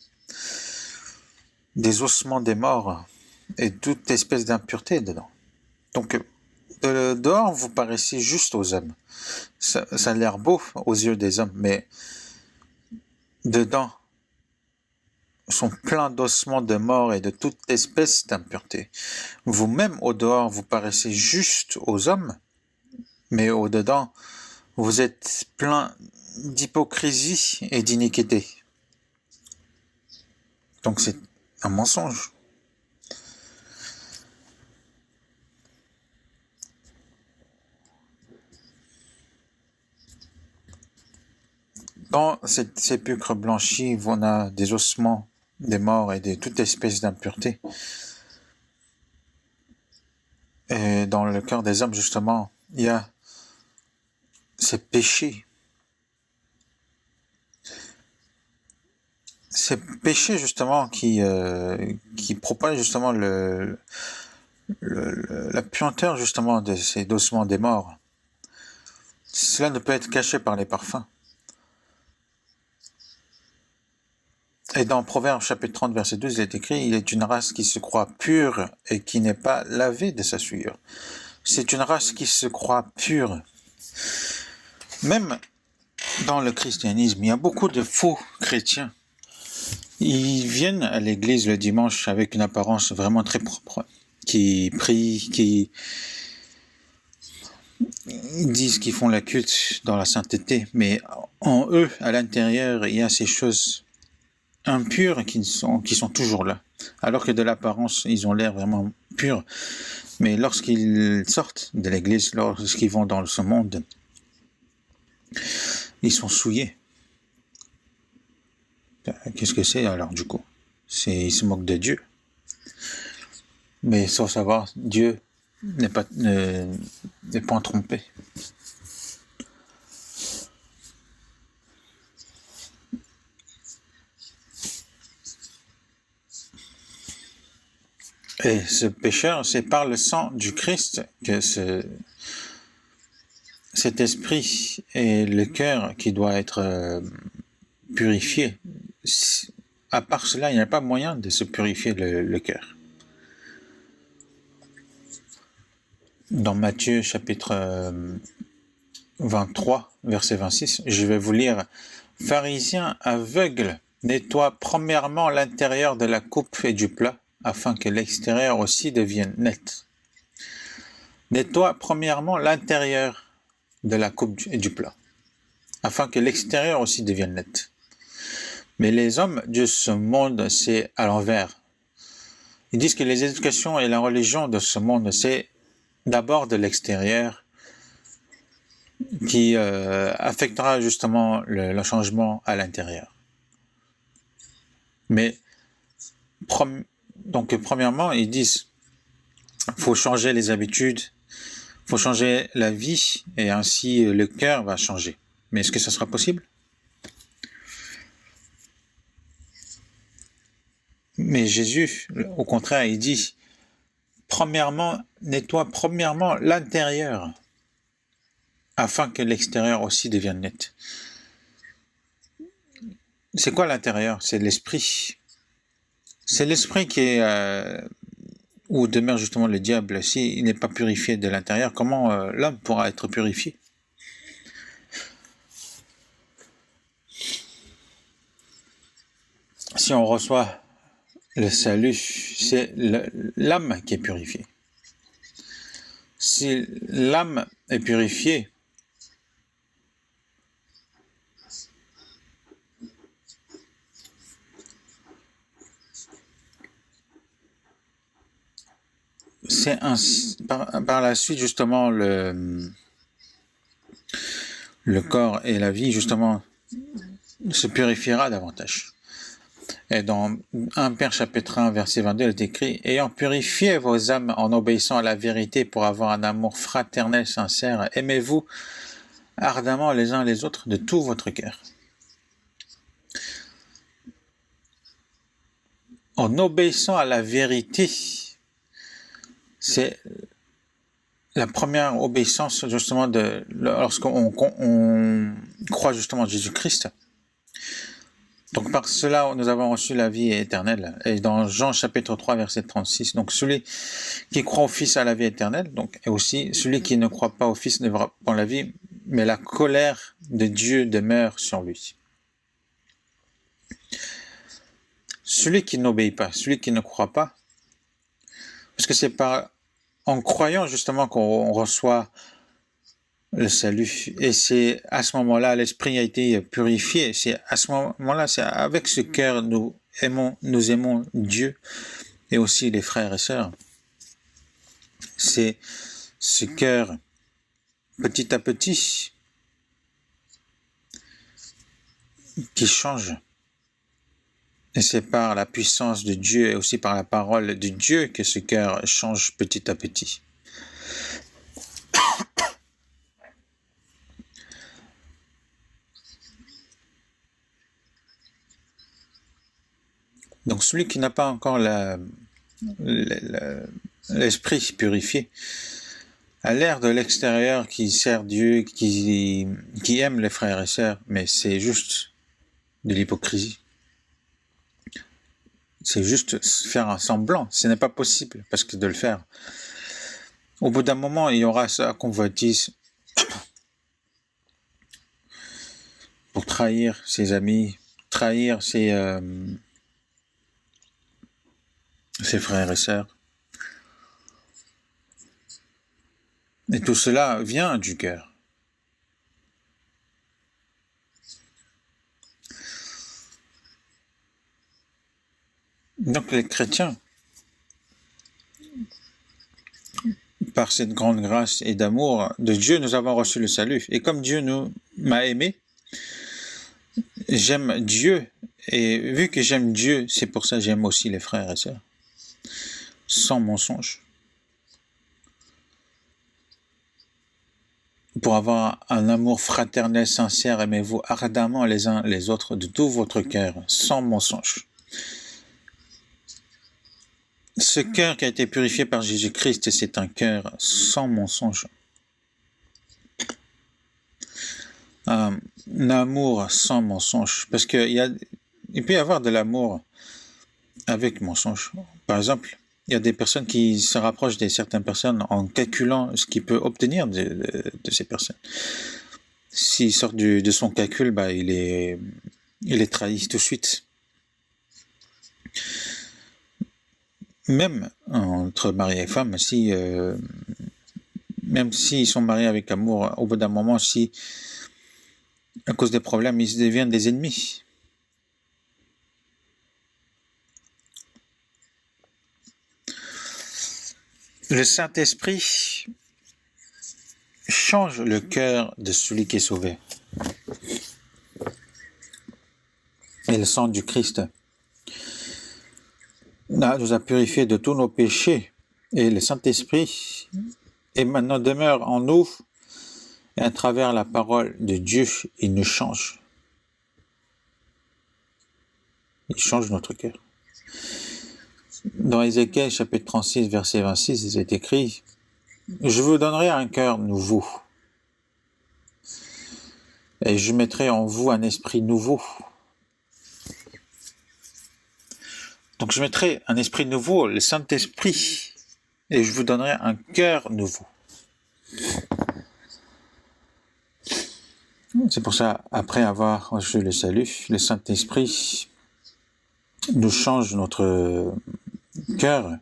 [SPEAKER 1] des ossements des morts et toute espèce d'impureté dedans. Donc, de dehors, vous paraissez juste aux hommes. Ça a l'air beau aux yeux des hommes, mais dedans sont pleins d'ossements de mort et de toute espèce d'impureté. Vous-même, au dehors, vous paraissez juste aux hommes, mais au dedans, vous êtes plein d'hypocrisie et d'iniquité. Donc c'est un mensonge. Dans cette sépulcre blanchi, on a des ossements, des morts et de toute espèce d'impureté. Et dans le cœur des hommes, justement, il y a ces péchés. ces péchés justement qui propagent justement la puanteur justement de ces ossements des morts, cela ne peut être caché par les parfums. Et dans Proverbes chapitre 30 verset 12, il est écrit, il est une race qui se croit pure et qui n'est pas lavée de sa souillure. C'est une race qui se croit pure. Même dans le christianisme, il y a beaucoup de faux chrétiens. Ils viennent à l'église le dimanche avec une apparence vraiment très propre, qui prient, qui disent qu'ils font la culte dans la sainteté, mais en eux, à l'intérieur, il y a ces choses impures qui sont toujours là. Alors que de l'apparence, ils ont l'air vraiment purs. Mais lorsqu'ils sortent de l'église, lorsqu'ils vont dans ce monde, ils sont souillés. Qu'est-ce que c'est alors du coup? Ils se moquent de Dieu. Mais sans savoir, Dieu n'est pas trompé. Et ce pécheur, c'est par le sang du Christ que cet esprit et le cœur qui doit être purifié. À part cela, il n'y a pas moyen de se purifier le cœur. Dans Matthieu chapitre 23, verset 26, je vais vous lire. Pharisiens aveugles, nettoie premièrement l'intérieur de la coupe et du plat, afin que l'extérieur aussi devienne net. Nettoie premièrement l'intérieur de la coupe et du plat, afin que l'extérieur aussi devienne net. Mais les hommes de ce monde, c'est à l'envers. Ils disent que les éducations et la religion de ce monde, c'est d'abord de l'extérieur, qui affectera justement le changement à l'intérieur. Mais donc premièrement, ils disent faut changer les habitudes, faut changer la vie et ainsi le cœur va changer. Mais est-ce que ça sera possible? Mais Jésus, au contraire, il dit nettoie premièrement l'intérieur afin que l'extérieur aussi devienne net. C'est quoi l'intérieur? C'est l'esprit. C'est l'esprit qui est où demeure justement le diable. S'il n'est pas purifié de l'intérieur, comment l'homme pourra être purifié? Si on reçoit le salut, c'est l'âme qui est purifiée. Si l'âme est purifiée, c'est par la suite justement le corps et la vie justement se purifiera davantage. Et dans 1 Pierre chapitre 1 verset 22, il est écrit « Ayant purifié vos âmes en obéissant à la vérité pour avoir un amour fraternel sincère, aimez-vous ardemment les uns les autres de tout votre cœur. » En obéissant à la vérité, c'est la première obéissance justement lorsqu'on croit justement en Jésus-Christ. Donc par cela, nous avons reçu la vie éternelle. Et dans Jean chapitre 3, verset 36, donc celui qui croit au Fils a la vie éternelle, donc, et aussi celui qui ne croit pas au Fils ne verra pas la vie, mais la colère de Dieu demeure sur lui. Celui qui n'obéit pas, celui qui ne croit pas, parce que c'est en croyant justement qu'on reçoit le salut. Et c'est à ce moment-là, l'esprit a été purifié. C'est à ce moment-là, c'est avec ce cœur, nous aimons Dieu et aussi les frères et sœurs. C'est ce cœur, petit à petit, qui change. Et c'est par la puissance de Dieu et aussi par la parole de Dieu que ce cœur change petit à petit. Donc celui qui n'a pas encore l'esprit purifié, a l'air de l'extérieur qui sert Dieu, qui aime les frères et sœurs, mais c'est juste de l'hypocrisie. C'est juste faire un semblant. Ce n'est pas possible, parce que de le faire. Au bout d'un moment, il y aura ça convoitise pour trahir ses amis, trahir ses frères et sœurs. Et tout cela vient du cœur. Donc les chrétiens, par cette grande grâce et d'amour de Dieu, nous avons reçu le salut. Et comme Dieu m'a aimé, j'aime Dieu. Et vu que j'aime Dieu, c'est pour ça que j'aime aussi les frères et sœurs. Sans mensonge. Pour avoir un amour fraternel, sincère, aimez-vous ardemment les uns les autres de tout votre cœur, sans mensonge. Ce cœur qui a été purifié par Jésus-Christ, c'est un cœur sans mensonge. Un amour sans mensonge. Parce qu'il peut y avoir de l'amour avec mensonge. Par exemple, il y a des personnes qui se rapprochent de certaines personnes en calculant ce qu'il peut obtenir de ces personnes. S'il sort de son calcul, il est trahi tout de suite. Même entre mari et femme, même s'ils sont mariés avec amour, au bout d'un moment, si à cause des problèmes, ils deviennent des ennemis. Le Saint-Esprit change le cœur de celui qui est sauvé. Et le sang du Christ nous a purifiés de tous nos péchés. Et le Saint-Esprit et maintenant demeure en nous. Et à travers la parole de Dieu, il nous change. Il change notre cœur. Dans Ézéchiel, chapitre 36, verset 26, il est écrit « Je vous donnerai un cœur nouveau, et je mettrai en vous un esprit nouveau. » Donc je mettrai un esprit nouveau, le Saint-Esprit, et je vous donnerai un cœur nouveau. C'est pour ça, après avoir reçu le salut, le Saint-Esprit nous change notre cœur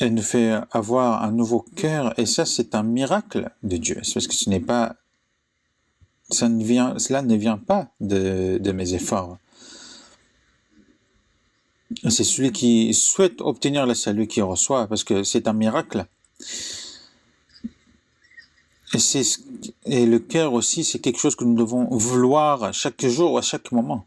[SPEAKER 1] et nous fait avoir un nouveau cœur, et ça c'est un miracle de Dieu, parce que cela ne vient pas de mes efforts. C'est celui qui souhaite obtenir le salut qui reçoit, parce que c'est un miracle. Et le cœur aussi, c'est quelque chose que nous devons vouloir chaque jour, à chaque moment.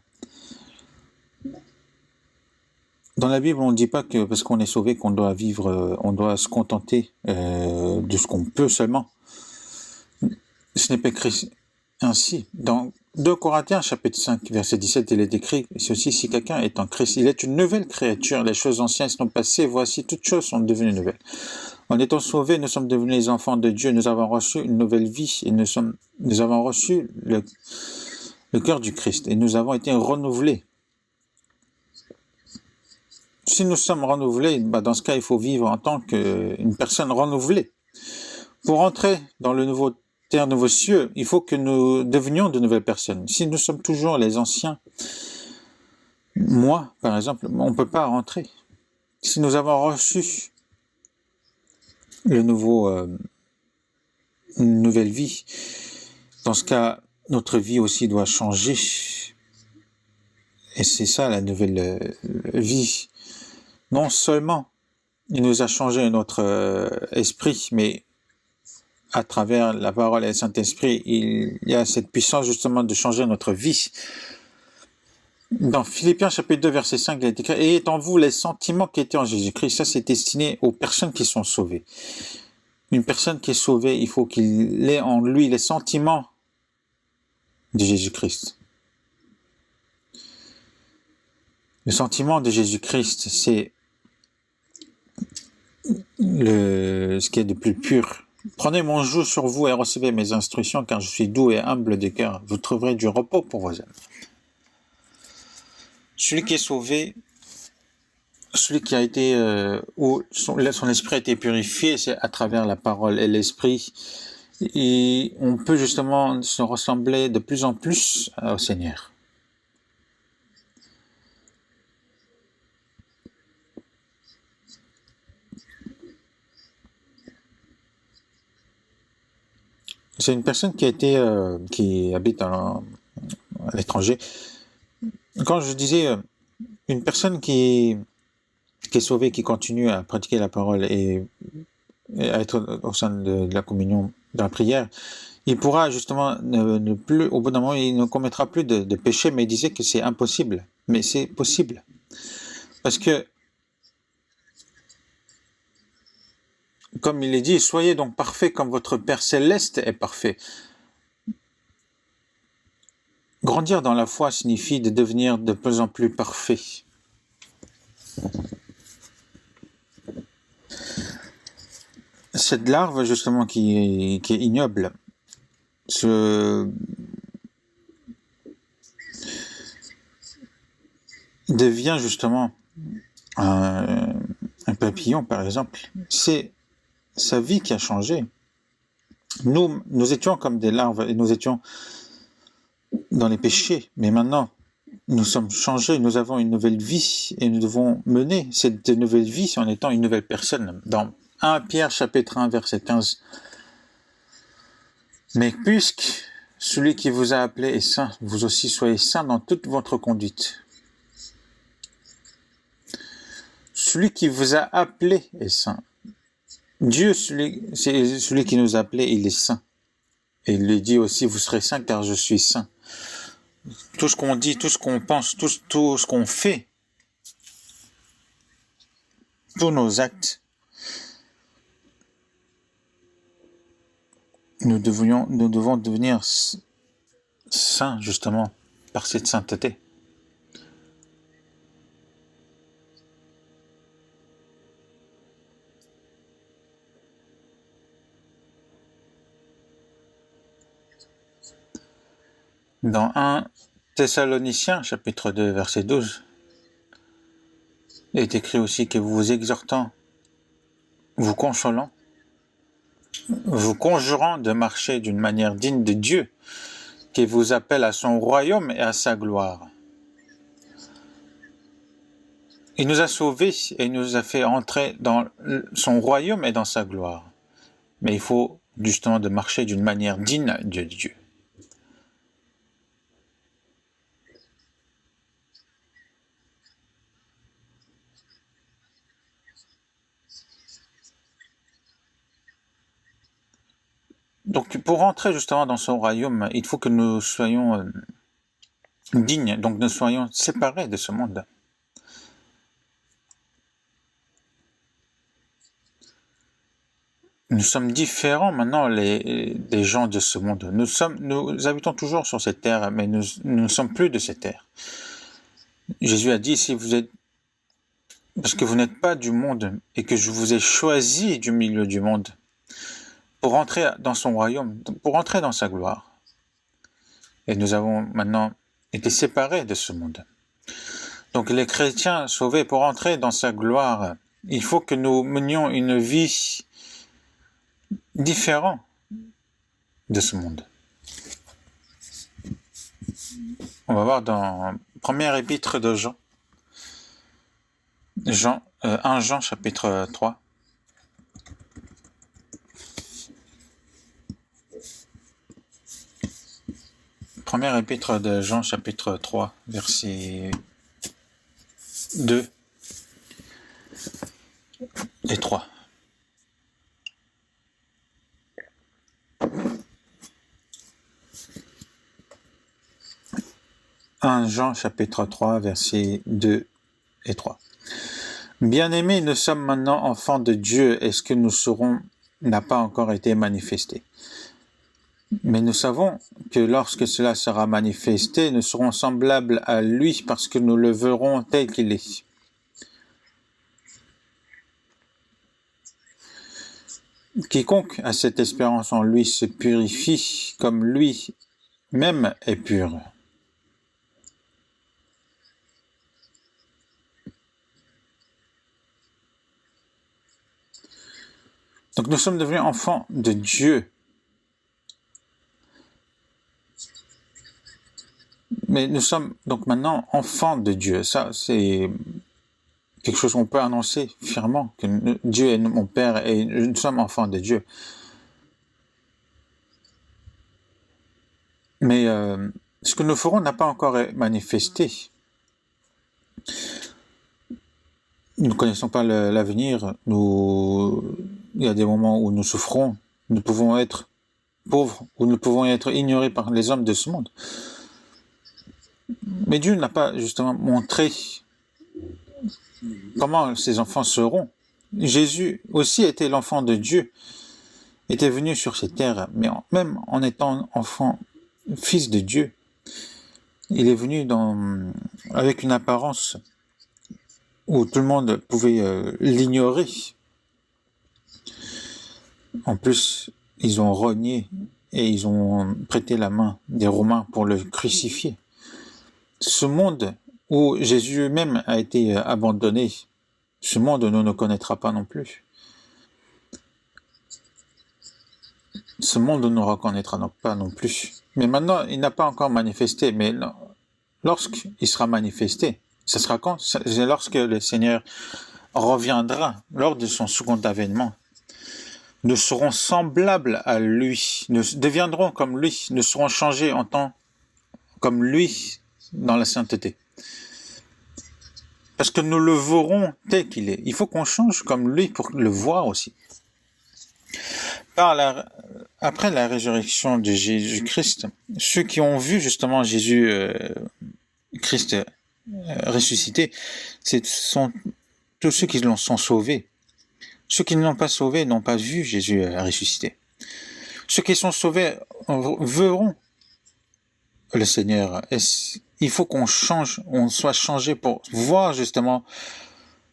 [SPEAKER 1] Dans la Bible, on ne dit pas que parce qu'on est sauvé qu'on doit vivre, on doit se contenter de ce qu'on peut seulement. Ce n'est pas écrit ainsi. Dans 2 Corinthiens, chapitre 5, verset 17, il est écrit ceci: si quelqu'un est en Christ, il est une nouvelle créature. Les choses anciennes sont passées, voici toutes choses sont devenues nouvelles. En étant sauvés, nous sommes devenus les enfants de Dieu, nous avons reçu une nouvelle vie et nous avons reçu le cœur du Christ et nous avons été renouvelés. Si nous sommes renouvelés, dans ce cas, il faut vivre en tant qu'une personne renouvelée. Pour entrer dans le nouveau terre, nouveaux cieux, il faut que nous devenions de nouvelles personnes. Si nous sommes toujours les anciens, moi, par exemple, on ne peut pas rentrer. Si nous avons reçu une nouvelle vie, dans ce cas, notre vie aussi doit changer. Et c'est ça la nouvelle vie. Non seulement il nous a changé notre esprit, mais à travers la parole et le Saint-Esprit, il y a cette puissance justement de changer notre vie. Dans Philippiens chapitre 2, verset 5, il est écrit « Ayez en vous les sentiments qui étaient en Jésus-Christ ». Ça, c'est destiné aux personnes qui sont sauvées. Une personne qui est sauvée, il faut qu'il ait en lui les sentiments de Jésus-Christ. Le sentiment de Jésus-Christ, c'est ce qui est de plus pur. Prenez mon joug sur vous et recevez mes instructions, car je suis doux et humble de cœur. Vous trouverez du repos pour vos âmes. Celui qui est sauvé, celui qui a été, où son esprit a été purifié, c'est à travers la parole et l'esprit. Et on peut justement se ressembler de plus en plus au Seigneur. C'est une personne qui habite à l'étranger. Quand je disais une personne qui est sauvée, qui continue à pratiquer la parole et à être au sein de la communion, de la prière, il pourra justement ne plus, au bout d'un moment, il ne commettra plus de péché, mais il disait que c'est impossible. Mais c'est possible. Parce que, comme il est dit, soyez donc parfaits comme votre Père Céleste est parfait. Grandir dans la foi signifie de devenir de plus en plus parfait. Cette larve, justement, qui est ignoble, devient justement un papillon, par exemple. C'est sa vie qui a changé. Nous étions comme des larves et nous étions dans les péchés, mais maintenant, nous sommes changés, nous avons une nouvelle vie et nous devons mener cette nouvelle vie en étant une nouvelle personne. Dans 1 Pierre chapitre 1 verset 15. Mais puisque celui qui vous a appelé est saint, vous aussi soyez saints dans toute votre conduite. Celui qui vous a appelé est saint. Dieu, c'est celui qui nous a appelés, il est saint. Et il lui dit aussi, vous serez saints car je suis saint. Tout ce qu'on dit, tout ce qu'on pense, tout ce qu'on fait, tous nos actes, nous devons devenir saints, justement, par cette sainteté. Dans 1 Thessaloniciens, chapitre 2, verset 12, il est écrit aussi que vous exhortant, vous consolant, vous conjurant de marcher d'une manière digne de Dieu, qui vous appelle à son royaume et à sa gloire. Il nous a sauvés et il nous a fait entrer dans son royaume et dans sa gloire. Mais il faut justement de marcher d'une manière digne de Dieu. Donc pour rentrer justement dans son royaume, il faut que nous soyons dignes, donc nous soyons séparés de ce monde. Nous sommes différents maintenant des gens de ce monde. Nous habitons toujours sur cette terre, mais nous ne sommes plus de cette terre. Jésus a dit, si vous êtes, parce que vous n'êtes pas du monde et que je vous ai choisi du milieu du monde pour rentrer dans son royaume, pour rentrer dans sa gloire. Et nous avons maintenant été séparés de ce monde. Donc les chrétiens sauvés, pour entrer dans sa gloire, il faut que nous menions une vie différente de ce monde. On va voir dans première épître de Jean, 1 Jean chapitre 3. Première épître de Jean chapitre 3, verset 2 et 3. « 1 Jean chapitre 3, versets 2 et 3. Bien-aimés, nous sommes maintenant enfants de Dieu, et ce que nous serons n'a pas encore été manifesté. Mais nous savons que lorsque cela sera manifesté, nous serons semblables à lui parce que nous le verrons tel qu'il est. Quiconque a cette espérance en lui se purifie comme lui-même est pur. Donc nous sommes devenus enfants de Dieu. Mais nous sommes donc maintenant enfants de Dieu. Ça, c'est quelque chose qu'on peut annoncer fièrement, que Dieu est mon Père et nous sommes enfants de Dieu. Mais ce que nous ferons n'a pas encore été manifesté. Nous ne connaissons pas l'avenir. Il y a des moments où nous souffrons. Nous pouvons être pauvres ou nous pouvons être ignorés par les hommes de ce monde. Mais Dieu n'a pas justement montré comment ces enfants seront. Jésus aussi était l'enfant de Dieu, était venu sur cette terre, mais même en étant enfant, fils de Dieu, il est venu avec une apparence où tout le monde pouvait l'ignorer. En plus, ils ont renié et ils ont prêté la main des Romains pour le crucifier. Ce monde où Jésus même a été abandonné, ce monde ne nous connaîtra pas non plus. Ce monde ne nous reconnaîtra donc pas non plus. Mais maintenant, il n'a pas encore manifesté, mais lorsqu'il sera manifesté, ce sera quand? C'est lorsque le Seigneur reviendra, lors de son second avènement. Nous serons semblables à lui, nous deviendrons comme lui, nous serons changés en tant comme lui dans la sainteté. Parce que nous le verrons tel qu'il est. Il faut qu'on change comme lui pour le voir aussi. Après la résurrection de Jésus-Christ, ceux qui ont vu justement Jésus-Christ ressuscité, ce sont tous ceux qui sont sauvés. Ceux qui ne l'ont pas sauvé n'ont pas vu Jésus ressuscité. Ceux qui sont sauvés verront le Seigneur. Et il faut qu'on change, on soit changé pour voir justement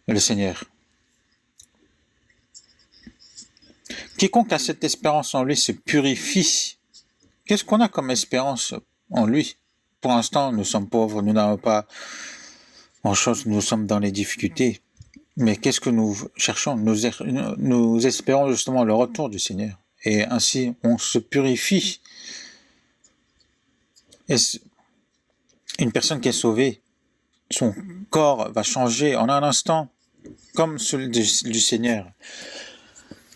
[SPEAKER 1] le Seigneur. Quiconque a cette espérance en lui se purifie. Qu'est-ce qu'on a comme espérance en lui? Pour l'instant, nous sommes pauvres, nous n'avons pas grand-chose, nous sommes dans les difficultés. Mais qu'est-ce que nous cherchons? Nous espérons justement le retour du Seigneur. Et ainsi, on se purifie. Et une personne qui est sauvée, son corps va changer en un instant, comme celui du Seigneur,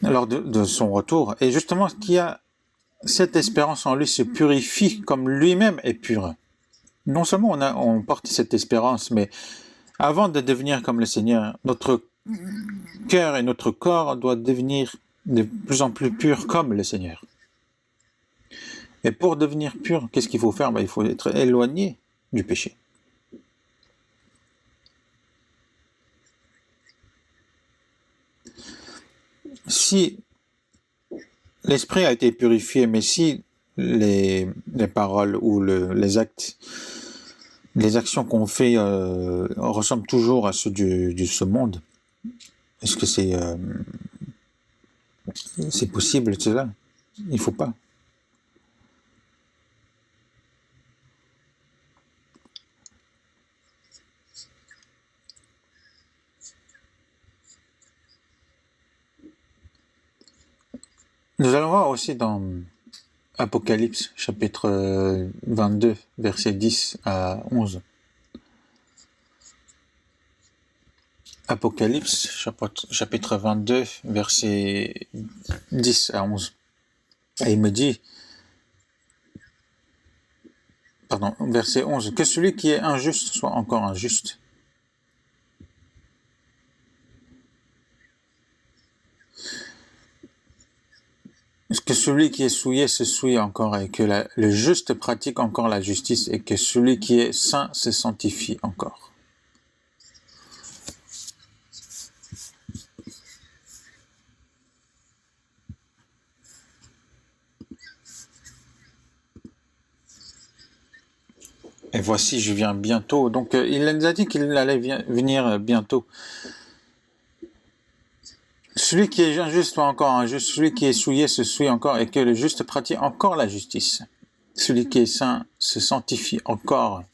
[SPEAKER 1] lors de son retour. Et justement, qui a cette espérance en lui se purifie comme lui-même est pur. Non seulement on porte cette espérance, mais avant de devenir comme le Seigneur, notre cœur et notre corps doivent devenir de plus en plus purs comme le Seigneur. Et pour devenir pur, qu'est-ce qu'il faut faire? Il faut être éloigné du péché. Si l'esprit a été purifié, mais si les paroles ou les actes, les actions qu'on fait ressemblent toujours à ceux de ce monde, est-ce que c'est possible cela? Il ne faut pas. Nous allons voir aussi dans Apocalypse, chapitre 22, versets 10 à 11. Apocalypse, chapitre 22, versets 10 à 11. Et il me dit, verset 11, que celui qui est injuste soit encore injuste. Que celui qui est souillé se souille encore, et que le juste pratique encore la justice, et que celui qui est saint se sanctifie encore. Et voici, je viens bientôt. Donc, il nous a dit qu'il allait venir bientôt. Celui qui est injuste soit encore injuste, celui qui est souillé se souille encore, et que le juste pratique encore la justice. Celui qui est saint se sanctifie encore.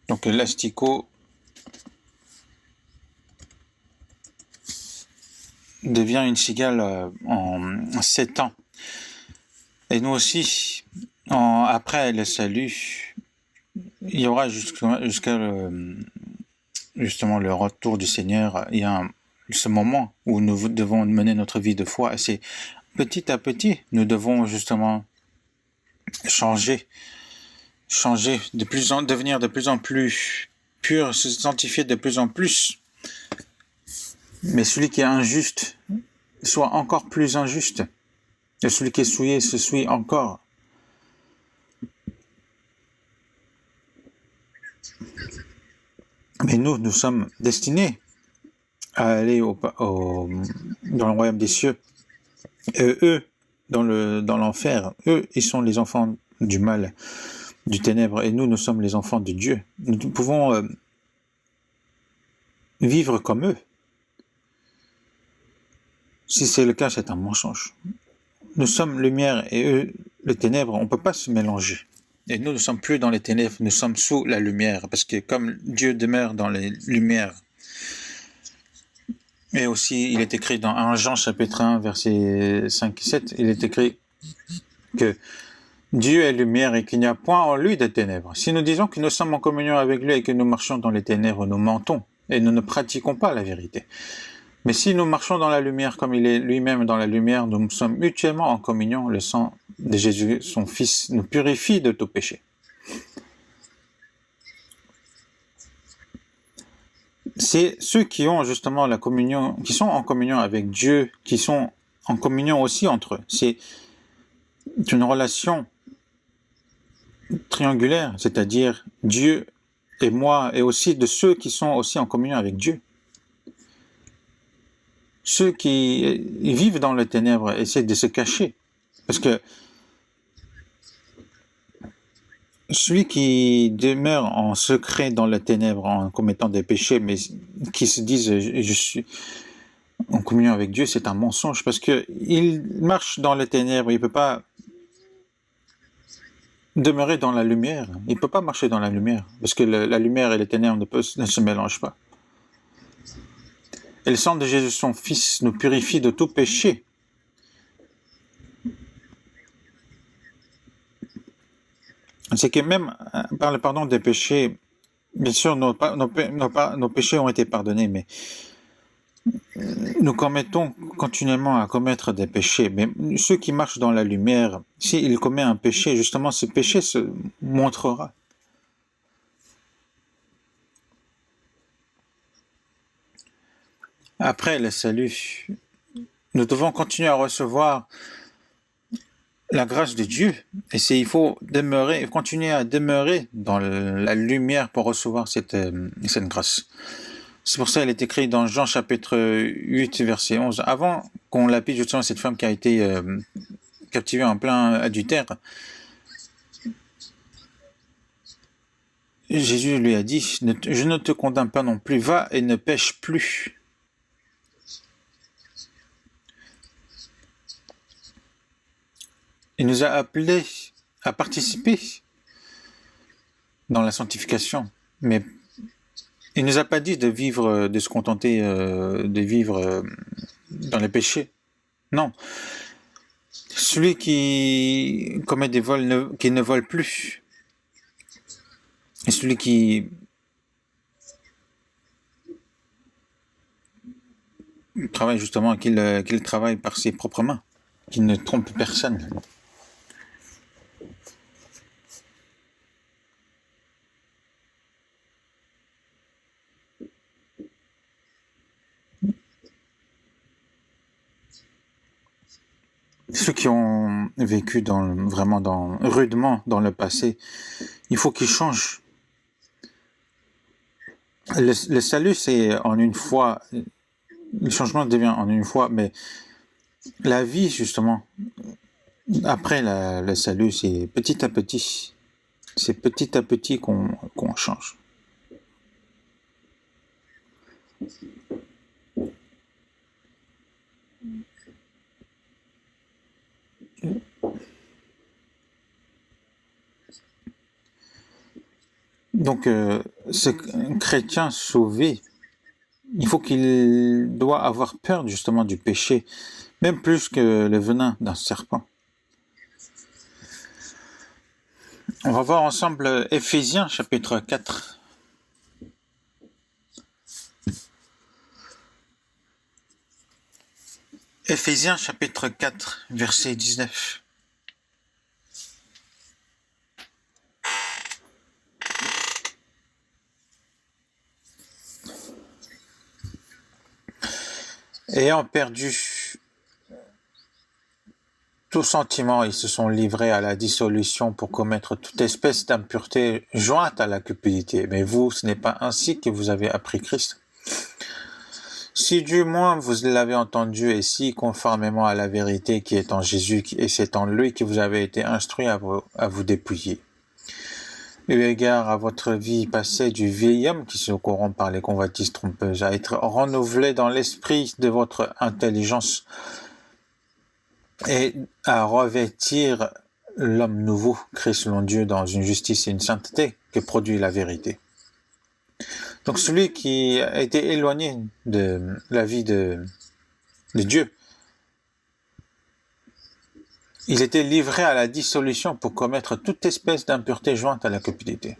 [SPEAKER 1] Donc l'asticot devient une cigale en 7 ans. Et nous aussi, après le salut, il y aura jusqu'à justement le retour du Seigneur. Il y a ce moment où nous devons mener notre vie de foi. Et c'est petit à petit, nous devons justement changer, devenir de plus en plus pur, se sanctifier de plus en plus. Mais celui qui est injuste soit encore plus injuste. Et celui qui est souillé se souille encore. Mais nous sommes destinés à aller dans le royaume des cieux. Et eux, dans l'enfer, eux, ils sont les enfants du mal, du ténèbre, et nous sommes les enfants de Dieu. Nous pouvons vivre comme eux. Si c'est le cas, c'est un mensonge. Nous sommes lumière et eux, les ténèbres, on ne peut pas se mélanger. Et nous ne sommes plus dans les ténèbres, nous sommes sous la lumière, parce que comme Dieu demeure dans les lumières. Et aussi, il est écrit dans 1 Jean chapitre 1, versets 5 et 7, il est écrit que Dieu est lumière et qu'il n'y a point en lui de ténèbres. Si nous disons que nous sommes en communion avec lui et que nous marchons dans les ténèbres, nous mentons et nous ne pratiquons pas la vérité. Mais si nous marchons dans la lumière comme il est lui-même dans la lumière, nous sommes mutuellement en communion. Le sang de Jésus, son Fils, nous purifie de tout péché. C'est ceux qui ont justement la communion, qui sont en communion avec Dieu, qui sont en communion aussi entre eux. C'est une relation triangulaire, c'est-à-dire Dieu et moi, et aussi de ceux qui sont aussi en communion avec Dieu. Ceux qui vivent dans les ténèbres essaient de se cacher, parce que celui qui demeure en secret dans les ténèbres en commettant des péchés, mais qui se disent je suis en communion avec Dieu, c'est un mensonge, parce que il marche dans les ténèbres, il peut pas demeurer dans la lumière, il peut pas marcher dans la lumière, parce que la lumière et les ténèbres ne se mélangent pas. Et le sang de Jésus, son Fils, nous purifie de tout péché. C'est que même par le pardon des péchés, bien sûr, nos péchés ont été pardonnés, mais nous commettons continuellement à commettre des péchés. Mais ceux qui marchent dans la lumière, s'ils commettent un péché, justement, ce péché se montrera. Après le salut, nous devons continuer à recevoir la grâce de Dieu. Et il faut continuer à demeurer dans la lumière pour recevoir cette grâce. C'est pour ça qu'il est écrit dans Jean chapitre 8, verset 11. Avant qu'on lapide justement cette femme qui a été captivée en plein adultère, Jésus lui a dit, je ne te condamne pas non plus, va et ne pêche plus. Il nous a appelés à participer dans la sanctification, mais il ne nous a pas dit de vivre, de se contenter de vivre dans les péchés. Non. Celui qui commet des vols, qui ne vole plus, et celui qui travaille justement, qu'il travaille par ses propres mains, qu'il ne trompe personne. Ceux qui ont vécu rudement dans le passé, il faut qu'ils changent. Le salut, c'est en une fois, le changement devient en une fois, mais la vie, justement, après le salut, c'est petit à petit. C'est petit à petit qu'on change. Donc, ce chrétien sauvé, il faut qu'il doit avoir peur justement du péché, même plus que le venin d'un serpent. On va voir ensemble Éphésiens chapitre 4. Éphésiens chapitre 4, verset 19. Ayant perdu tout sentiment, ils se sont livrés à la dissolution pour commettre toute espèce d'impureté jointe à la cupidité. Mais vous, ce n'est pas ainsi que vous avez appris Christ. Si du moins vous l'avez entendu et si conformément à la vérité qui est en Jésus, et c'est en lui que vous avez été instruits à vous dépouiller. Eu égard à votre vie passée du vieil homme qui se corrompt par les convoitises trompeuses, à être renouvelé dans l'esprit de votre intelligence et à revêtir l'homme nouveau, créé selon Dieu dans une justice et une sainteté que produit la vérité. Donc celui qui a été éloigné de la vie de Dieu, il était livré à la dissolution pour commettre toute espèce d'impureté jointe à la cupidité.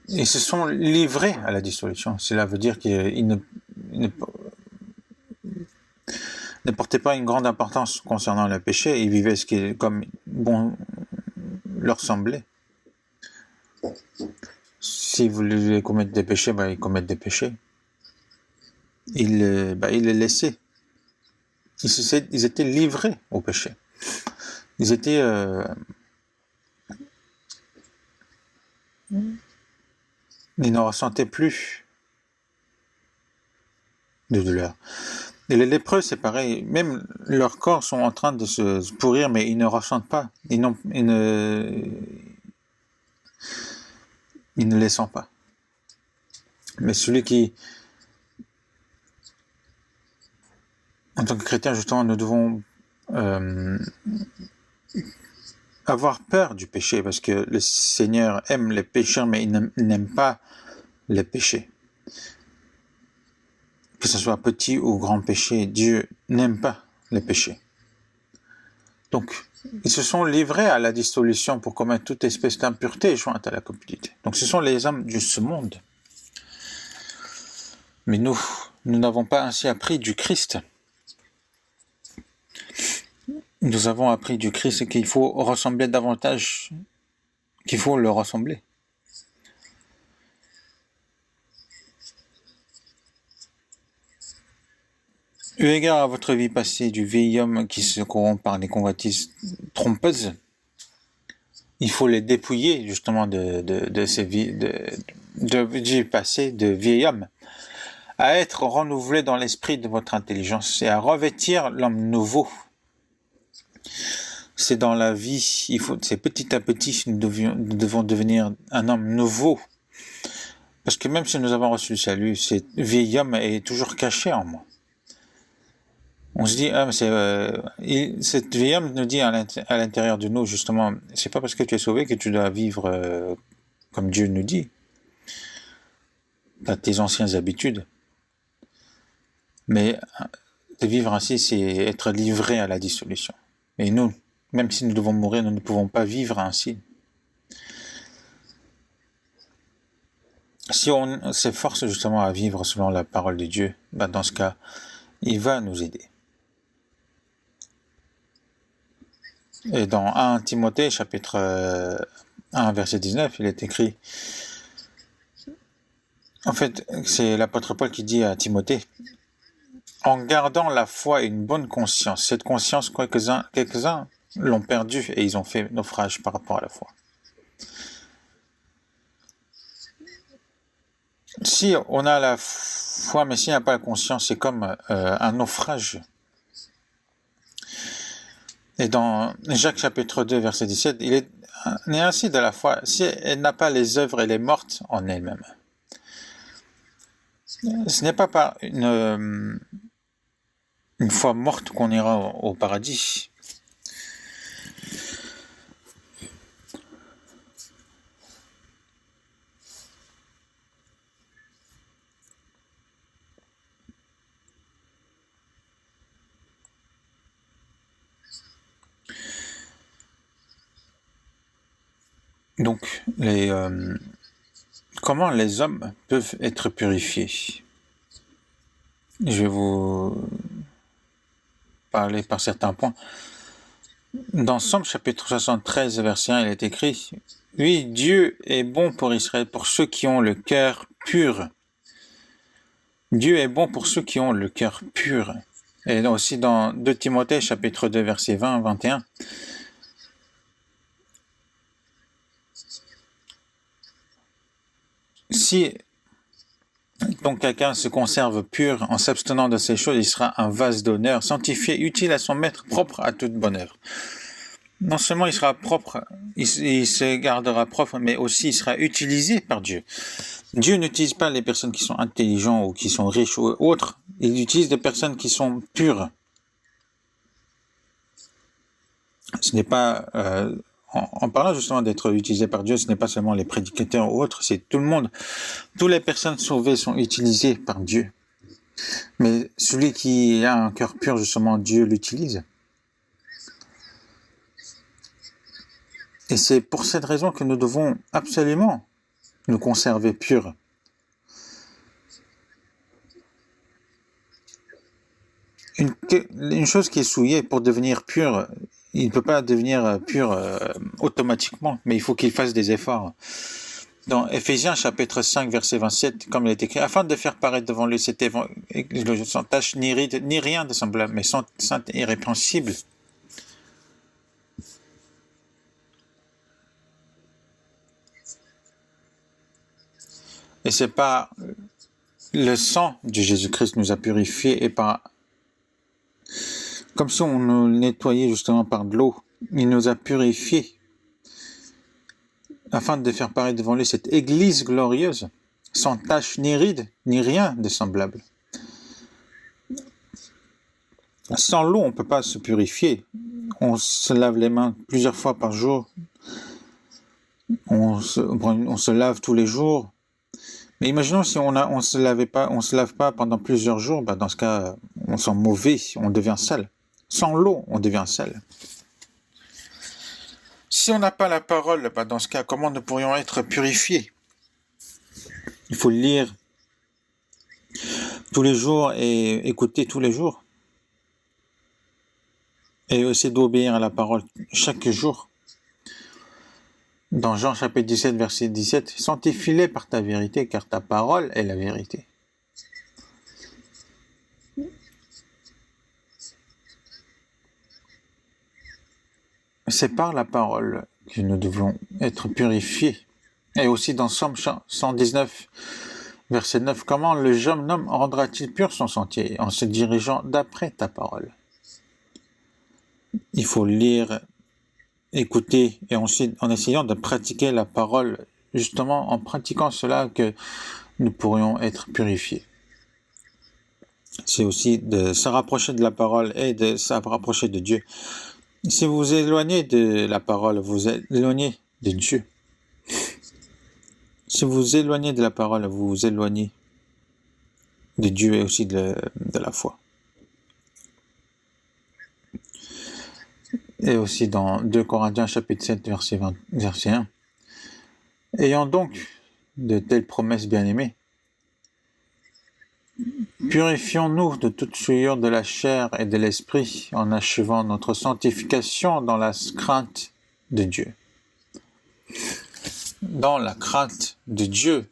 [SPEAKER 1] Ils se sont livrés à la dissolution. Cela veut dire qu'ils ne portaient pas une grande importance concernant le péché. Ils vivaient ce qui, comme bon leur semblait. Si vous voulez commettre des péchés, ils commettent des péchés. Ils les laissaient. Ils étaient livrés au péché. Ils étaient ils ne ressentaient plus de douleur. Et les lépreux, c'est pareil. Même leurs corps sont en train de se pourrir, mais ils ne ressentent pas. Ils ne les sentent pas. Mais celui qui, en tant que chrétien, justement, nous devons avoir peur du péché, parce que le Seigneur aime les pécheurs, mais il n'aime pas les péchés. Que ce soit petit ou grand péché, Dieu n'aime pas les péchés. Donc, ils se sont livrés à la dissolution pour commettre toute espèce d'impureté jointe à la cupidité. Donc, ce sont les hommes de ce monde. Mais nous n'avons pas ainsi appris du Christ. Nous avons appris du Christ qu'il faut ressembler davantage, qu'il faut le ressembler. Eu égard à votre vie passée du vieil homme qui se corrompt par les convoitises trompeuses, il faut les dépouiller justement de ces vies, de vie passée de vieil homme, à être renouvelé dans l'esprit de votre intelligence et à revêtir l'homme nouveau. C'est dans la vie, c'est petit à petit que nous devons devenir un homme nouveau. Parce que même si nous avons reçu le salut, ce vieil homme est toujours caché en moi. On se dit, cet vieil homme nous dit à l'intérieur de nous, justement, c'est pas parce que tu es sauvé que tu dois vivre comme Dieu nous dit. Tu as tes anciennes habitudes. Mais de vivre ainsi, c'est être livré à la dissolution. Et nous, même si nous devons mourir, nous ne pouvons pas vivre ainsi. Si on s'efforce justement à vivre selon la parole de Dieu, dans ce cas, il va nous aider. Et dans 1 Timothée, chapitre 1, verset 19, il est écrit, en fait, c'est l'apôtre Paul qui dit à Timothée, en gardant la foi et une bonne conscience, cette conscience, quelques-uns l'ont perdue et ils ont fait naufrage par rapport à la foi. Si on a la foi, mais s'il n'y a pas la conscience, c'est comme un naufrage. Et dans Jacques chapitre 2, verset 17, il est ainsi de la foi. Si elle n'a pas les œuvres, elle est morte en elle-même. Ce n'est pas par une foi morte qu'on ira au paradis. Donc, comment les hommes peuvent être purifiés? Je vais vous parler par certains points. Dans Somme chapitre 73, verset 1, il est écrit « Oui, Dieu est bon pour Israël, pour ceux qui ont le cœur pur. » Dieu est bon pour ceux qui ont le cœur pur. Et aussi dans 2 Timothée chapitre 2, verset 20-21, si donc quelqu'un se conserve pur en s'abstenant de ces choses, il sera un vase d'honneur, sanctifié, utile à son maître, propre à toute bonne œuvre. Non seulement il sera propre, il se gardera propre, mais aussi il sera utilisé par Dieu. Dieu n'utilise pas les personnes qui sont intelligentes ou qui sont riches ou autres, il utilise des personnes qui sont pures. Ce n'est pas... en parlant justement d'être utilisé par Dieu, ce n'est pas seulement les prédicateurs ou autres, c'est tout le monde. Toutes les personnes sauvées sont utilisées par Dieu. Mais celui qui a un cœur pur, justement, Dieu l'utilise. Et c'est pour cette raison que nous devons absolument nous conserver purs. Une chose qui est souillée, pour devenir pure, il ne peut pas devenir pur automatiquement, mais il faut qu'il fasse des efforts. Dans Éphésiens chapitre 5, verset 27, comme il est écrit, afin de faire paraître devant lui cet évangile sans tache ni ride, ni rien de semblable, mais saint et irrépréhensible. Et c'est par le sang de Jésus-Christ nous a purifiés et par... Comme si on nous nettoyait justement par de l'eau. Il nous a purifiés afin de faire paraître devant lui cette église glorieuse, sans tache ni ride, ni rien de semblable. Sans l'eau, on ne peut pas se purifier. On se lave les mains plusieurs fois par jour. On se lave tous les jours. Mais imaginons si on se lave pas pendant plusieurs jours, dans ce cas, on sent mauvais, on devient sale. Sans l'eau, on devient sale. Si on n'a pas la parole, dans ce cas, comment nous pourrions être purifiés? Il faut lire tous les jours et écouter tous les jours. Et essayer d'obéir à la parole chaque jour. Dans Jean chapitre 17, verset 17, « Sanctifie-les par ta vérité, car ta parole est la vérité. » C'est par la parole que nous devons être purifiés. Et aussi dans Somme 119, verset 9, « Comment le jeune homme rendra-t-il pur son sentier en se dirigeant d'après ta parole ?» Il faut lire, écouter et ensuite en essayant de pratiquer la parole, justement en pratiquant cela que nous pourrions être purifiés. C'est aussi de se rapprocher de la parole et de se rapprocher de Dieu. Si vous vous éloignez de la parole, vous vous éloignez de Dieu. Si vous vous éloignez de la parole, vous vous éloignez de Dieu et aussi de la foi. Et aussi dans 2 Corinthiens chapitre 7, verset 1. « Ayant donc de telles promesses bien-aimées, purifions-nous de toute souillure de la chair et de l'esprit en achevant notre sanctification dans la crainte de Dieu. » Dans la crainte de Dieu.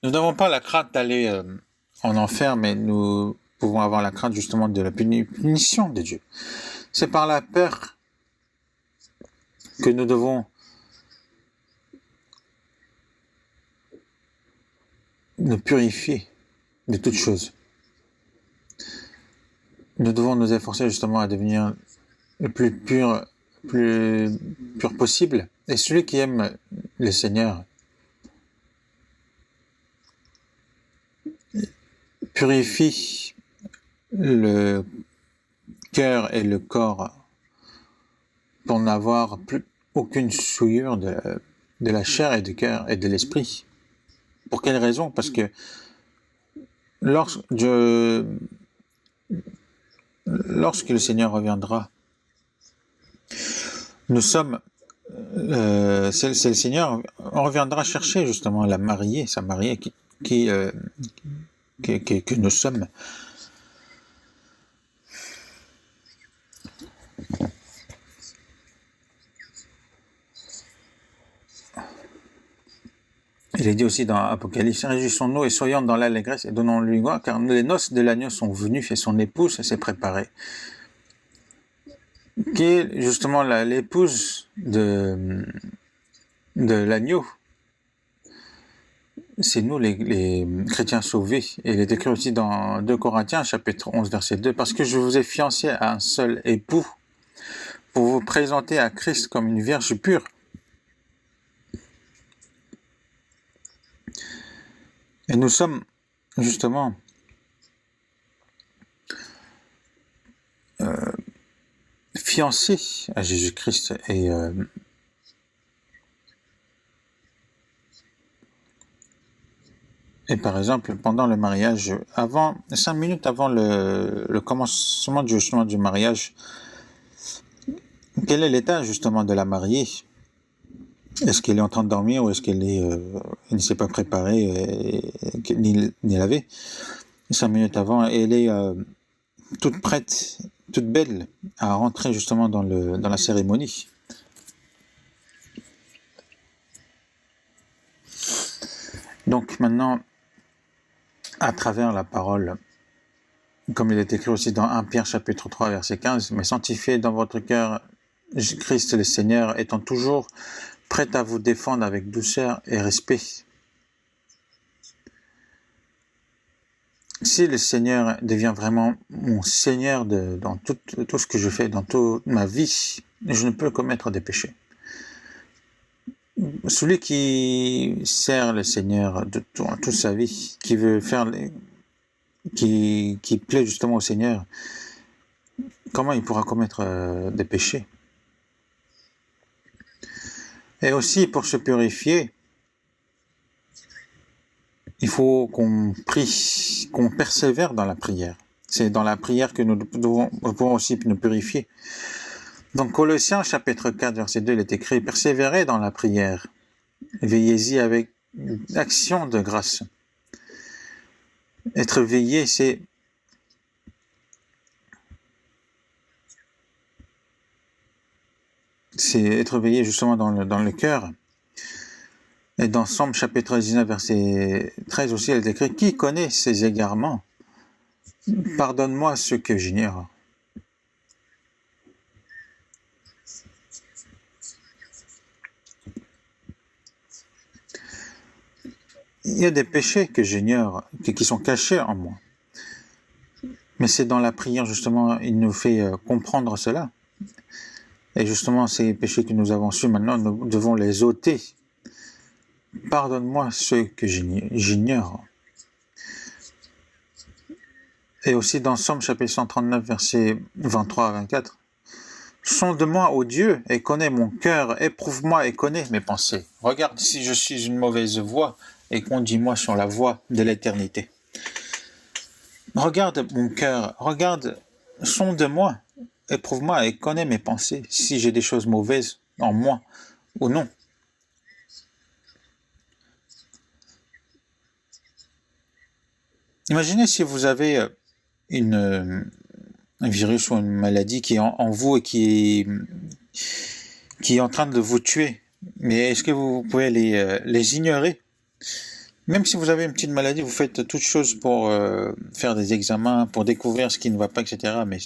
[SPEAKER 1] Nous n'avons pas la crainte d'aller en enfer, mais nous pouvons avoir la crainte justement de la punition de Dieu. C'est par la peur que nous devons nous purifier de toutes choses. Nous devons nous efforcer justement à devenir le plus pur possible. Et celui qui aime le Seigneur purifie le cœur et le corps pour n'avoir plus aucune souillure de la chair et du cœur et de l'esprit. Pour quelle raison? Parce que lorsque le Seigneur reviendra, nous sommes, c'est le Seigneur, on reviendra chercher justement sa mariée que nous sommes. Il est dit aussi dans Apocalypse, réjouissons-nous et soyons dans l'allégresse et donnons-lui gloire, car les noces de l'agneau sont venues et son épouse s'est préparée. Qui est justement l'épouse de l'agneau. C'est nous les chrétiens sauvés. Et il est écrit aussi dans 2 Corinthiens, chapitre 11, verset 2, parce que je vous ai fiancé à un seul époux pour vous présenter à Christ comme une vierge pure. Et nous sommes justement fiancés à Jésus-Christ et par exemple, pendant le mariage, 5 minutes avant le commencement justement du mariage, quel est l'état justement de la mariée? Est-ce qu'elle est en train de dormir ou est-ce qu'elle ne s'est pas préparée ni lavée? 5 minutes avant, elle est toute prête, toute belle à rentrer justement dans la cérémonie. Donc maintenant, à travers la parole, comme il est écrit aussi dans 1 Pierre chapitre 3 verset 15, « Mais sanctifiez dans votre cœur Christ le Seigneur, étant toujours prêt à vous défendre avec douceur et respect. » Si le Seigneur devient vraiment mon Seigneur dans tout ce que je fais, dans toute ma vie, je ne peux commettre des péchés. Celui qui sert le Seigneur toute sa vie, qui veut qui plaît justement au Seigneur, comment il pourra commettre des péchés? Et aussi, pour se purifier, il faut qu'on prie, qu'on persévère dans la prière. C'est dans la prière que nous pouvons aussi nous purifier. Donc, Colossiens chapitre 4, verset 2, il est écrit « Persévérez dans la prière, veillez-y avec action de grâce. » Être veillé, c'est être veillé justement dans le cœur. Et dans Somme chapitre 19, verset 13 aussi, il est écrit « Qui connaît ses égarements? Pardonne-moi ce que j'ignore. » Il y a des péchés que j'ignore, qui sont cachés en moi. Mais c'est dans la prière, justement, il nous fait comprendre cela. Et justement, ces péchés que nous avons su, maintenant, nous devons les ôter. Pardonne-moi ceux que j'ignore. Et aussi dans Somme chapitre 139, versets 23 à 24. Sonde-moi, ô Dieu, et connais mon cœur, éprouve-moi et connais mes pensées. Regarde si je suis une mauvaise voie, et conduis-moi sur la voie de l'éternité. Regarde mon cœur, sonde-moi, éprouve-moi et connais mes pensées, si j'ai des choses mauvaises en moi ou non. Imaginez si vous avez un virus ou une maladie qui est en vous et qui est en train de vous tuer. Mais est-ce que vous pouvez les ignorer? Même si vous avez une petite maladie, vous faites toutes choses pour faire des examens, pour découvrir ce qui ne va pas, etc. Mais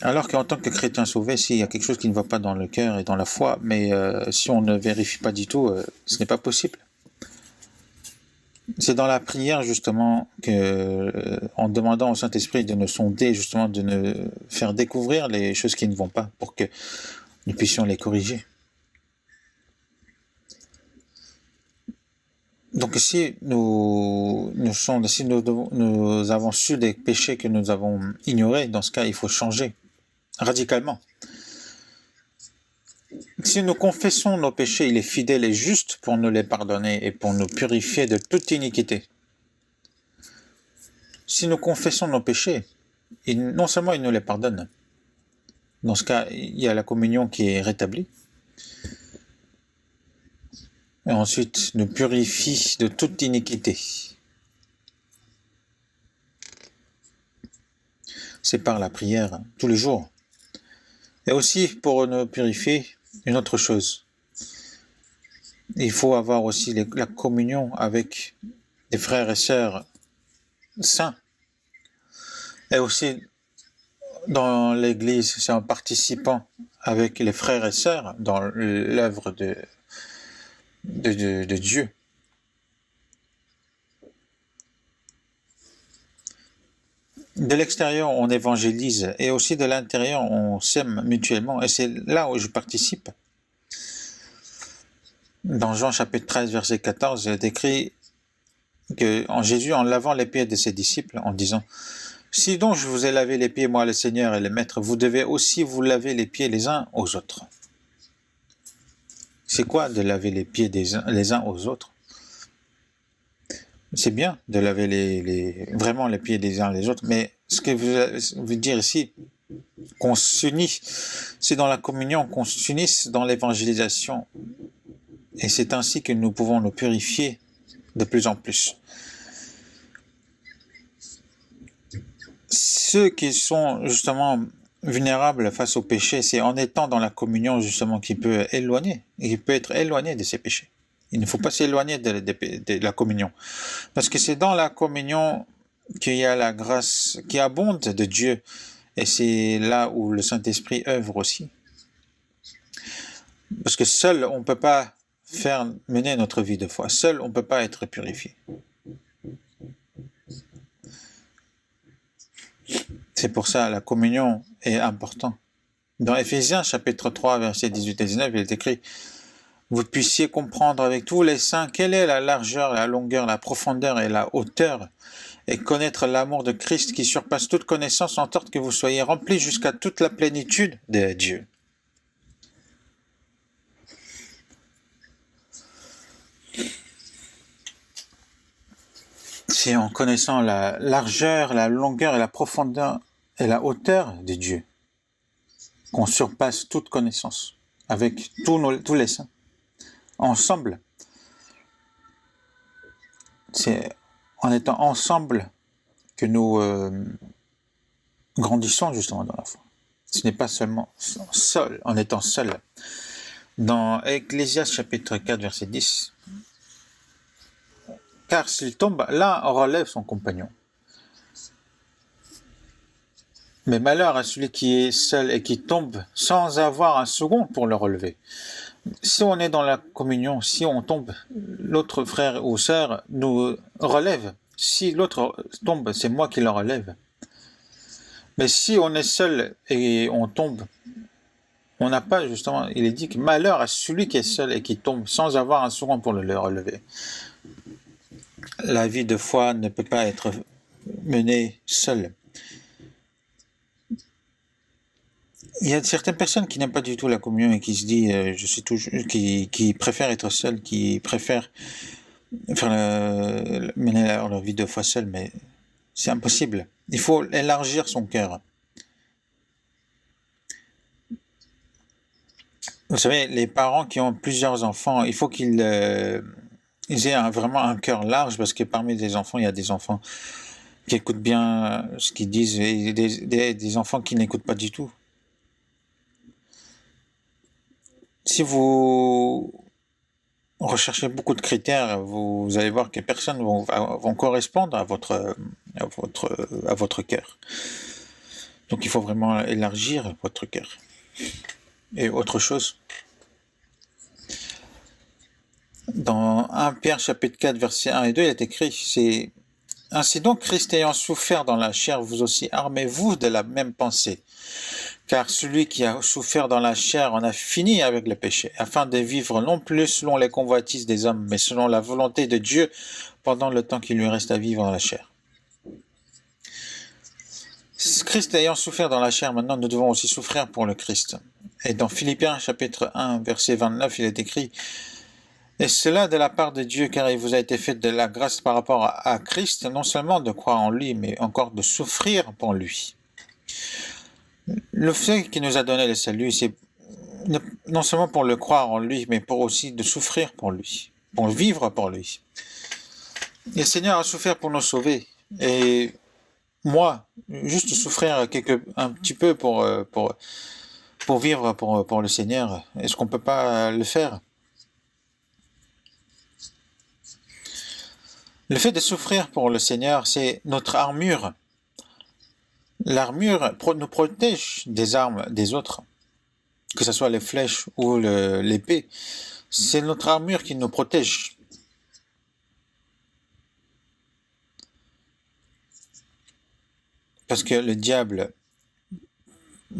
[SPEAKER 1] alors qu'en tant que chrétien sauvé, s'il y a quelque chose qui ne va pas dans le cœur et dans la foi, mais si on ne vérifie pas du tout, ce n'est pas possible. C'est dans la prière, justement, en demandant au Saint-Esprit de nous sonder, justement, de nous faire découvrir les choses qui ne vont pas pour que nous puissions les corriger. Donc si nous avons su des péchés que nous avons ignorés, dans ce cas, il faut changer radicalement. Si nous confessons nos péchés, il est fidèle et juste pour nous les pardonner et pour nous purifier de toute iniquité. Si nous confessons nos péchés, non seulement il nous les pardonne, dans ce cas, il y a la communion qui est rétablie, et ensuite nous purifie de toute iniquité. C'est par la prière, tous les jours. Et aussi, pour nous purifier, une autre chose. Il faut avoir aussi la communion avec des frères et sœurs saints. Et aussi, dans l'Église, c'est en participant avec les frères et sœurs dans l'œuvre de Dieu. De l'extérieur, on évangélise, et aussi de l'intérieur, on s'aime mutuellement, et c'est là où je participe. Dans Jean chapitre 13, verset 14, il est écrit en Jésus, en lavant les pieds de ses disciples, en disant « Si donc je vous ai lavé les pieds, moi le Seigneur et le Maître, vous devez aussi vous laver les pieds les uns aux autres. » C'est quoi de laver les pieds les uns aux autres? C'est bien de laver vraiment les pieds des uns les autres, mais ce que veut dire ici, qu'on s'unit, c'est dans la communion, qu'on s'unisse dans l'évangélisation. Et c'est ainsi que nous pouvons nous purifier de plus en plus. Ceux qui sont justement vulnérables face au péché, c'est en étant dans la communion justement qu'il peut être éloigné de ces péchés. Il ne faut pas s'éloigner de la communion. Parce que c'est dans la communion qu'il y a la grâce qui abonde de Dieu. Et c'est là où le Saint-Esprit œuvre aussi. Parce que seul, on ne peut pas mener notre vie de foi. Seul, on ne peut pas être purifié. C'est pour ça la communion est importante. Dans Éphésiens chapitre 3, versets 18 et 19, il est écrit « Vous puissiez comprendre avec tous les saints quelle est la largeur, la longueur, la profondeur et la hauteur, et connaître l'amour de Christ qui surpasse toute connaissance, en sorte que vous soyez remplis jusqu'à toute la plénitude de Dieu. » C'est en connaissant la largeur, la longueur et la profondeur et la hauteur de Dieu qu'on surpasse toute connaissance avec tous les saints. Ensemble, c'est en étant ensemble que nous grandissons justement dans la foi. Ce n'est pas seulement seul, en étant seul. Dans Ecclésiaste chapitre 4, verset 10, « Car s'il tombe, l'un relève son compagnon. Mais malheur à celui qui est seul et qui tombe sans avoir un second pour le relever. » Si on est dans la communion, si on tombe, l'autre frère ou sœur nous relève. Si l'autre tombe, c'est moi qui le relève. Mais si on est seul et on tombe, on n'a pas justement, il est dit que malheur à celui qui est seul et qui tombe sans avoir un second pour le relever. La vie de foi ne peut pas être menée seule. Il y a certaines personnes qui n'aiment pas du tout la communion et qui se disent, qui préfèrent être seuls, qui préfèrent mener leur vie de foi seule, mais c'est impossible. Il faut élargir son cœur. Vous savez, les parents qui ont plusieurs enfants, il faut qu'ils aient vraiment un cœur large, parce que parmi les enfants, il y a des enfants qui écoutent bien ce qu'ils disent et des enfants qui n'écoutent pas du tout. Si vous recherchez beaucoup de critères, vous allez voir que personne vont correspondre à votre cœur. Donc il faut vraiment élargir votre cœur. Et autre chose, Dans 1 Pierre chapitre 4 versets 1 et 2, il est écrit, c'est « Ainsi donc, Christ ayant souffert dans la chair, vous aussi armez-vous de la même pensée. Car celui qui a souffert dans la chair en a fini avec le péché, afin de vivre non plus selon les convoitises des hommes, mais selon la volonté de Dieu pendant le temps qu'il lui reste à vivre dans la chair. » Christ ayant souffert dans la chair, maintenant nous devons aussi souffrir pour le Christ. Et dans Philippiens chapitre 1 verset 29, il est écrit « Et cela de la part de Dieu, car il vous a été fait de la grâce par rapport à Christ, non seulement de croire en lui, mais encore de souffrir pour lui. » Le fait qu'il nous a donné le salut, c'est non seulement pour le croire en lui, mais pour aussi de souffrir pour lui, pour vivre pour lui. Et le Seigneur a souffert pour nous sauver. Et moi, juste souffrir un petit peu pour vivre pour le Seigneur, est-ce qu'on ne peut pas le faire? Le fait de souffrir pour le Seigneur, c'est notre armure. L'armure nous protège des armes des autres, que ce soit les flèches ou l'épée. C'est notre armure qui nous protège. Parce que le diable,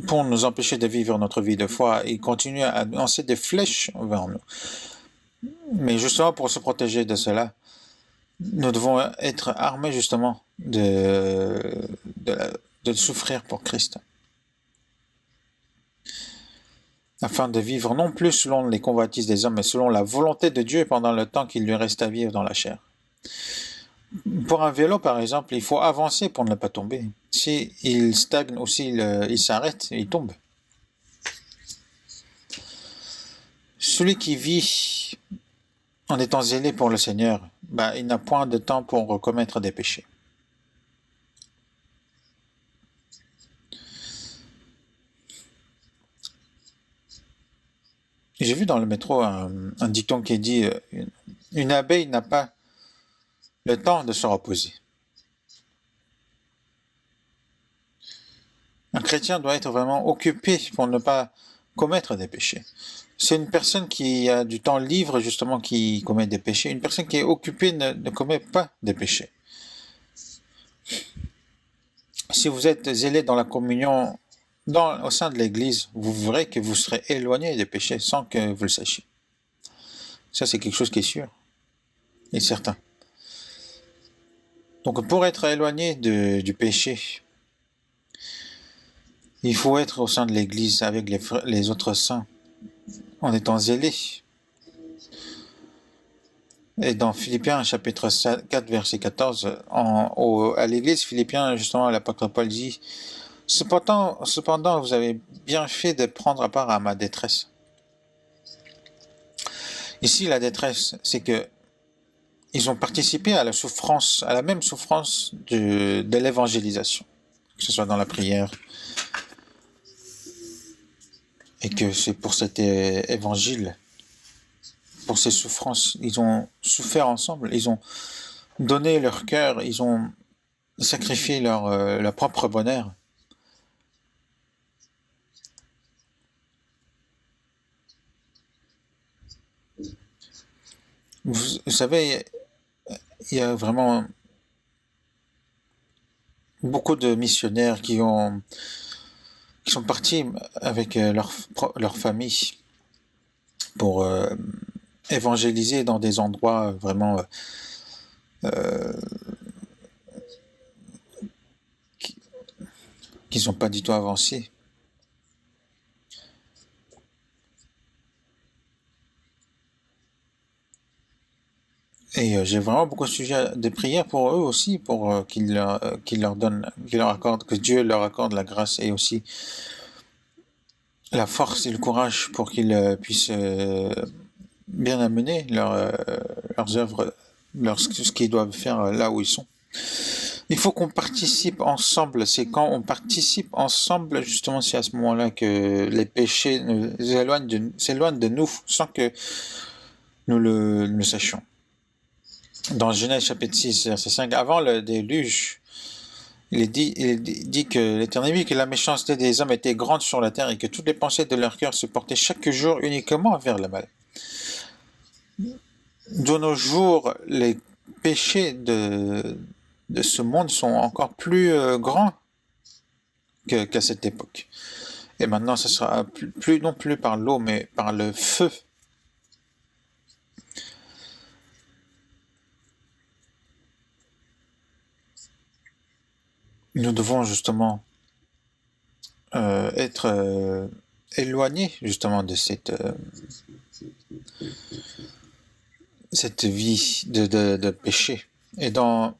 [SPEAKER 1] pour nous empêcher de vivre notre vie de foi, il continue à lancer des flèches vers nous. Mais justement pour se protéger de cela, nous devons être armés justement de souffrir pour Christ. Afin de vivre non plus selon les convoitises des hommes, mais selon la volonté de Dieu pendant le temps qu'il lui reste à vivre dans la chair. Pour un vélo, par exemple, il faut avancer pour ne pas tomber. S'il stagne ou s'il s'arrête, il tombe. Celui qui vit en étant zélé pour le Seigneur, il n'a point de temps pour commettre des péchés. J'ai vu dans le métro un dicton qui dit « Une abeille n'a pas le temps de se reposer ». Un chrétien doit être vraiment occupé pour ne pas commettre des péchés. C'est une personne qui a du temps libre, justement, qui commet des péchés. Une personne qui est occupée ne commet pas des péchés. Si vous êtes zélé dans la communion au sein de l'Église, vous verrez que vous serez éloigné des péchés sans que vous le sachiez. Ça, c'est quelque chose qui est sûr et certain. Donc, pour être éloigné du péché, il faut être au sein de l'Église avec les autres saints, en étant zélé. Et dans Philippiens, chapitre 4, verset 14, à l'Église Philippiens, justement, l'apôtre Paul dit « Cependant, vous avez bien fait de prendre part à ma détresse. » Ici, la détresse, c'est que ils ont participé à la même souffrance de l'évangélisation, que ce soit dans la prière, et que c'est pour cet évangile, pour ces souffrances, ils ont souffert ensemble, ils ont donné leur cœur, ils ont sacrifié leur propre bonheur. Vous savez, il y a vraiment beaucoup de missionnaires qui sont partis avec leur famille pour évangéliser dans des endroits vraiment qui ne sont pas du tout avancés. Et j'ai vraiment beaucoup de sujets de prière pour eux aussi, pour qu'il leur accorde, que Dieu leur accorde la grâce et aussi la force et le courage pour qu'ils puissent bien amener leurs œuvres, ce qu'ils doivent faire là où ils sont. Il faut qu'on participe ensemble. C'est quand on participe ensemble, justement, c'est à ce moment-là que les péchés s'éloignent de nous sans que nous le sachions. Dans Genèse chapitre 6, verset 5, avant le déluge, il dit que l'Éternel vit que la méchanceté des hommes était grande sur la terre et que toutes les pensées de leur cœur se portaient chaque jour uniquement vers le mal. de nos jours, les péchés de ce monde sont encore plus grands qu'à cette époque. Et maintenant, ce sera plus non plus par l'eau, mais par le feu. Nous devons justement être éloignés justement de cette vie de péché. Et dans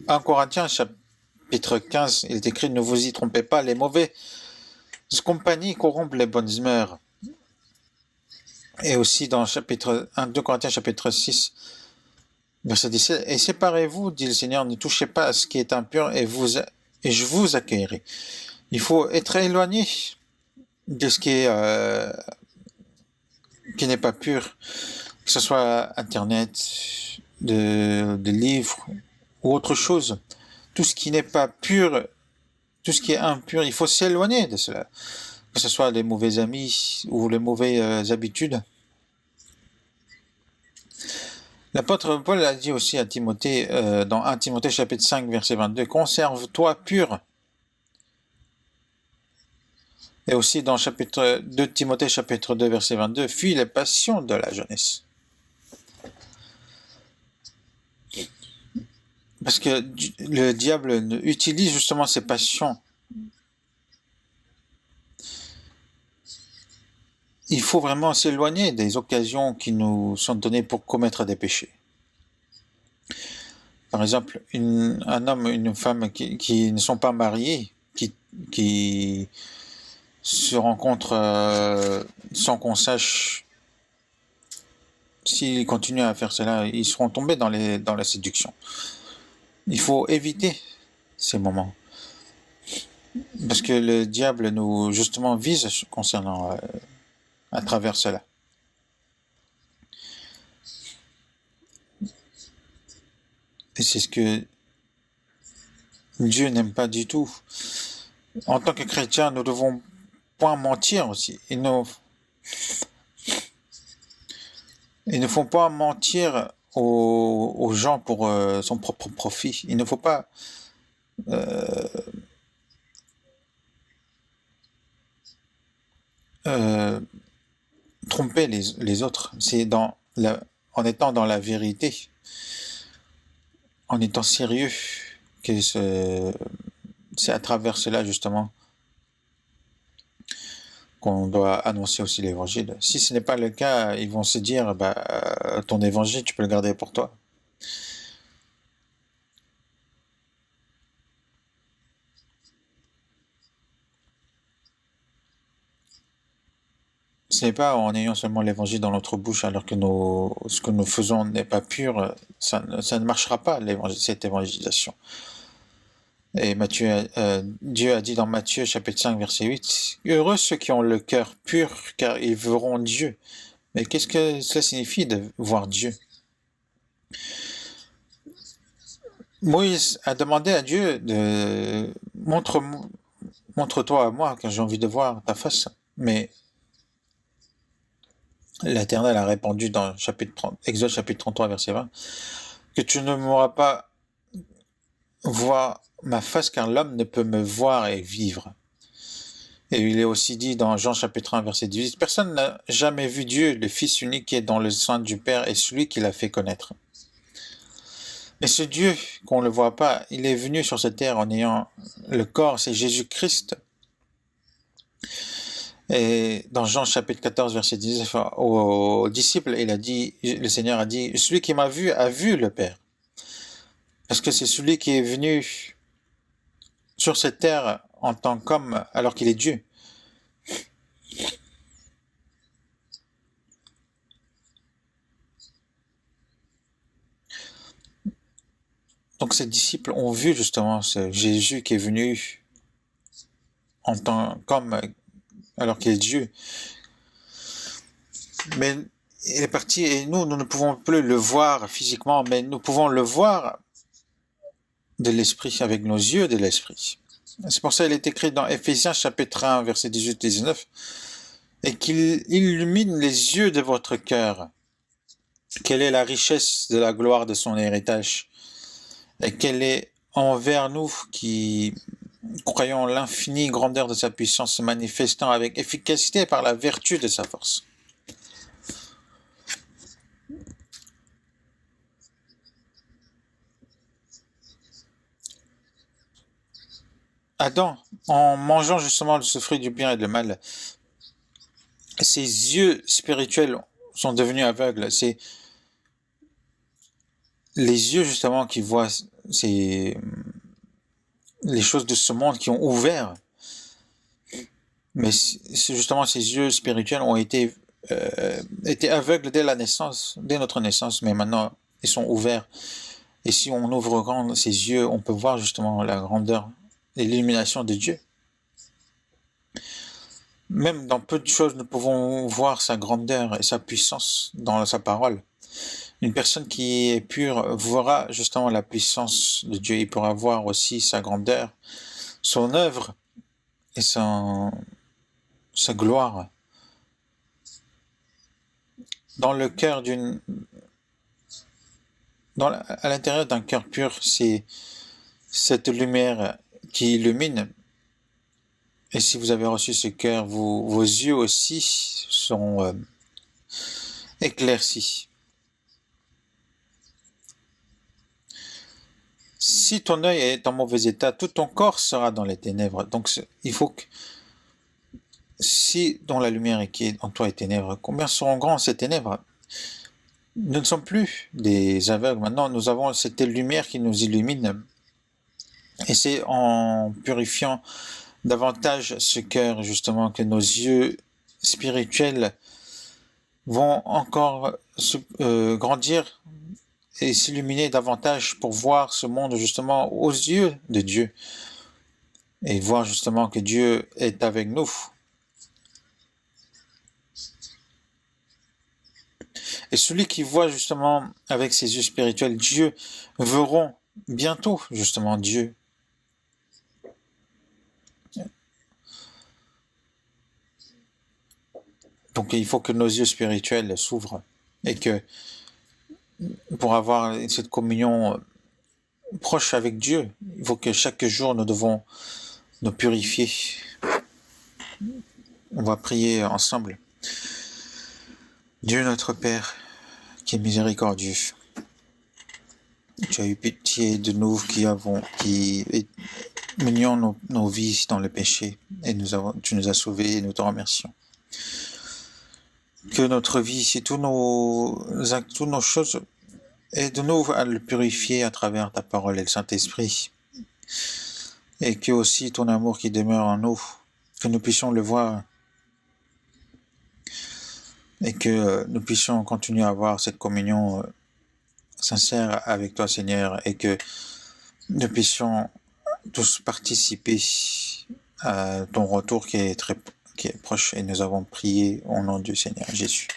[SPEAKER 1] 1 Corinthiens chapitre 15, il est écrit « Ne vous y trompez pas, les mauvaises compagnies corrompent les bonnes mœurs ». Et aussi dans 2 Corinthiens chapitre 6, verset 17, « Et séparez-vous, dit le Seigneur, ne touchez pas à ce qui est impur et je vous accueillerai. » Il faut être éloigné de ce qui n'est pas pur, que ce soit Internet, de livres ou autre chose. Tout ce qui n'est pas pur, tout ce qui est impur, il faut s'éloigner de cela. Que ce soit les mauvais amis ou les mauvaises habitudes. L'apôtre Paul a dit aussi à Timothée, dans 1 Timothée chapitre 5, verset 22, « Conserve-toi pur ». Et aussi dans 2 Timothée chapitre 2, verset 22, « Fuis les passions de la jeunesse ». Parce que le diable utilise justement ces passions. Il faut vraiment s'éloigner des occasions qui nous sont données pour commettre des péchés. Par exemple, un homme et une femme qui ne sont pas mariés, qui se rencontrent sans qu'on sache, s'ils continuent à faire cela, ils seront tombés dans la séduction. Il faut éviter ces moments. Parce que le diable nous, justement, vise concernant, à travers cela. Et c'est ce que Dieu n'aime pas du tout. En tant que chrétiens, nous devons point mentir aussi. Il ne faut pas mentir aux gens pour son propre profit. Il ne faut pas tromper les autres. C'est en étant dans la vérité, en étant sérieux, que c'est à travers cela justement qu'on doit annoncer aussi l'évangile. Si ce n'est pas le cas, ils vont se dire, ton évangile, tu peux le garder pour toi. Ce n'est pas en ayant seulement l'évangile dans notre bouche alors que ce que nous faisons n'est pas pur, ça ne marchera pas, cette évangélisation. Et Dieu a dit dans Matthieu chapitre 5 verset 8, « Heureux ceux qui ont le cœur pur, car ils verront Dieu. » Mais qu'est-ce que cela signifie de voir Dieu? Moïse a demandé à Dieu de montre-toi à moi, car j'ai envie de voir ta face. Mais l'Éternel a répondu dans Exode chapitre 33 verset 20, que tu ne m'auras pas voir ma face, car l'homme ne peut me voir et vivre. Et il est aussi dit dans Jean chapitre 1 verset 18, personne n'a jamais vu Dieu, le Fils unique qui est dans le sein du Père et celui qui l'a fait connaître. Mais ce Dieu qu'on ne le voit pas, il est venu sur cette terre en ayant le corps, c'est Jésus-Christ. Et dans Jean chapitre 14 verset 19, aux disciples, le Seigneur a dit, celui qui m'a vu a vu le Père. Parce que c'est celui qui est venu sur cette terre en tant qu'homme alors qu'il est Dieu. Donc ces disciples ont vu justement ce Jésus qui est venu en tant qu'homme alors qu'il est Dieu. Mais il est parti et nous ne pouvons plus le voir physiquement, mais nous pouvons le voir de l'esprit, avec nos yeux de l'esprit. C'est pour ça qu'il est écrit dans Éphésiens chapitre 1 verset 18-19, et qu'il illumine les yeux de votre cœur, quelle est la richesse de la gloire de son héritage et quelle est envers nous qui croyons l'infinie grandeur de sa puissance se manifestant avec efficacité par la vertu de sa force. Adam, en mangeant justement de ce fruit du bien et du mal, ses yeux spirituels sont devenus aveugles. C'est les yeux justement qui voient les choses de ce monde qui ont ouvert. Mais c'est justement ces yeux spirituels ont été aveugles dès la naissance, dès notre naissance, mais maintenant ils sont ouverts. Et si on ouvre grand ces yeux, on peut voir justement la grandeur et l'illumination de Dieu. Même dans peu de choses, nous pouvons voir sa grandeur et sa puissance dans sa parole. Une personne qui est pure verra justement la puissance de Dieu. Il pourra voir aussi sa grandeur, son œuvre et sa gloire. Dans le cœur à l'intérieur d'un cœur pur, c'est cette lumière qui illumine. Et si vous avez reçu ce cœur, vos yeux aussi sont éclaircis. Si ton œil est en mauvais état, tout ton corps sera dans les ténèbres. Donc il faut que, si dans la lumière qui est en toi est ténèbres, combien seront grands ces ténèbres? Nous ne sommes plus des aveugles. Maintenant, nous avons cette lumière qui nous illumine. Et c'est en purifiant davantage ce cœur, justement, que nos yeux spirituels vont encore grandir et s'illuminer davantage pour voir ce monde, justement, aux yeux de Dieu. Et voir, justement, que Dieu est avec nous. Et celui qui voit, justement, avec ses yeux spirituels, Dieu, verront bientôt, justement, Dieu. Donc il faut que nos yeux spirituels s'ouvrent et que pour avoir cette communion proche avec Dieu, il faut que chaque jour nous devons nous purifier. On va prier ensemble. Dieu notre Père, qui est miséricordieux, tu as eu pitié de nous qui menions nos vies dans le péché et tu nous as sauvés et nous te remercions. Que notre vie, c'est tous nos actes, toutes nos choses, aide-nous à le purifier à travers ta parole et le Saint-Esprit. Et que aussi ton amour qui demeure en nous, que nous puissions le voir et que nous puissions continuer à avoir cette communion sincère avec toi, Seigneur, et que nous puissions tous participer à ton retour qui est proche. Et nous avons prié au nom du Seigneur Jésus.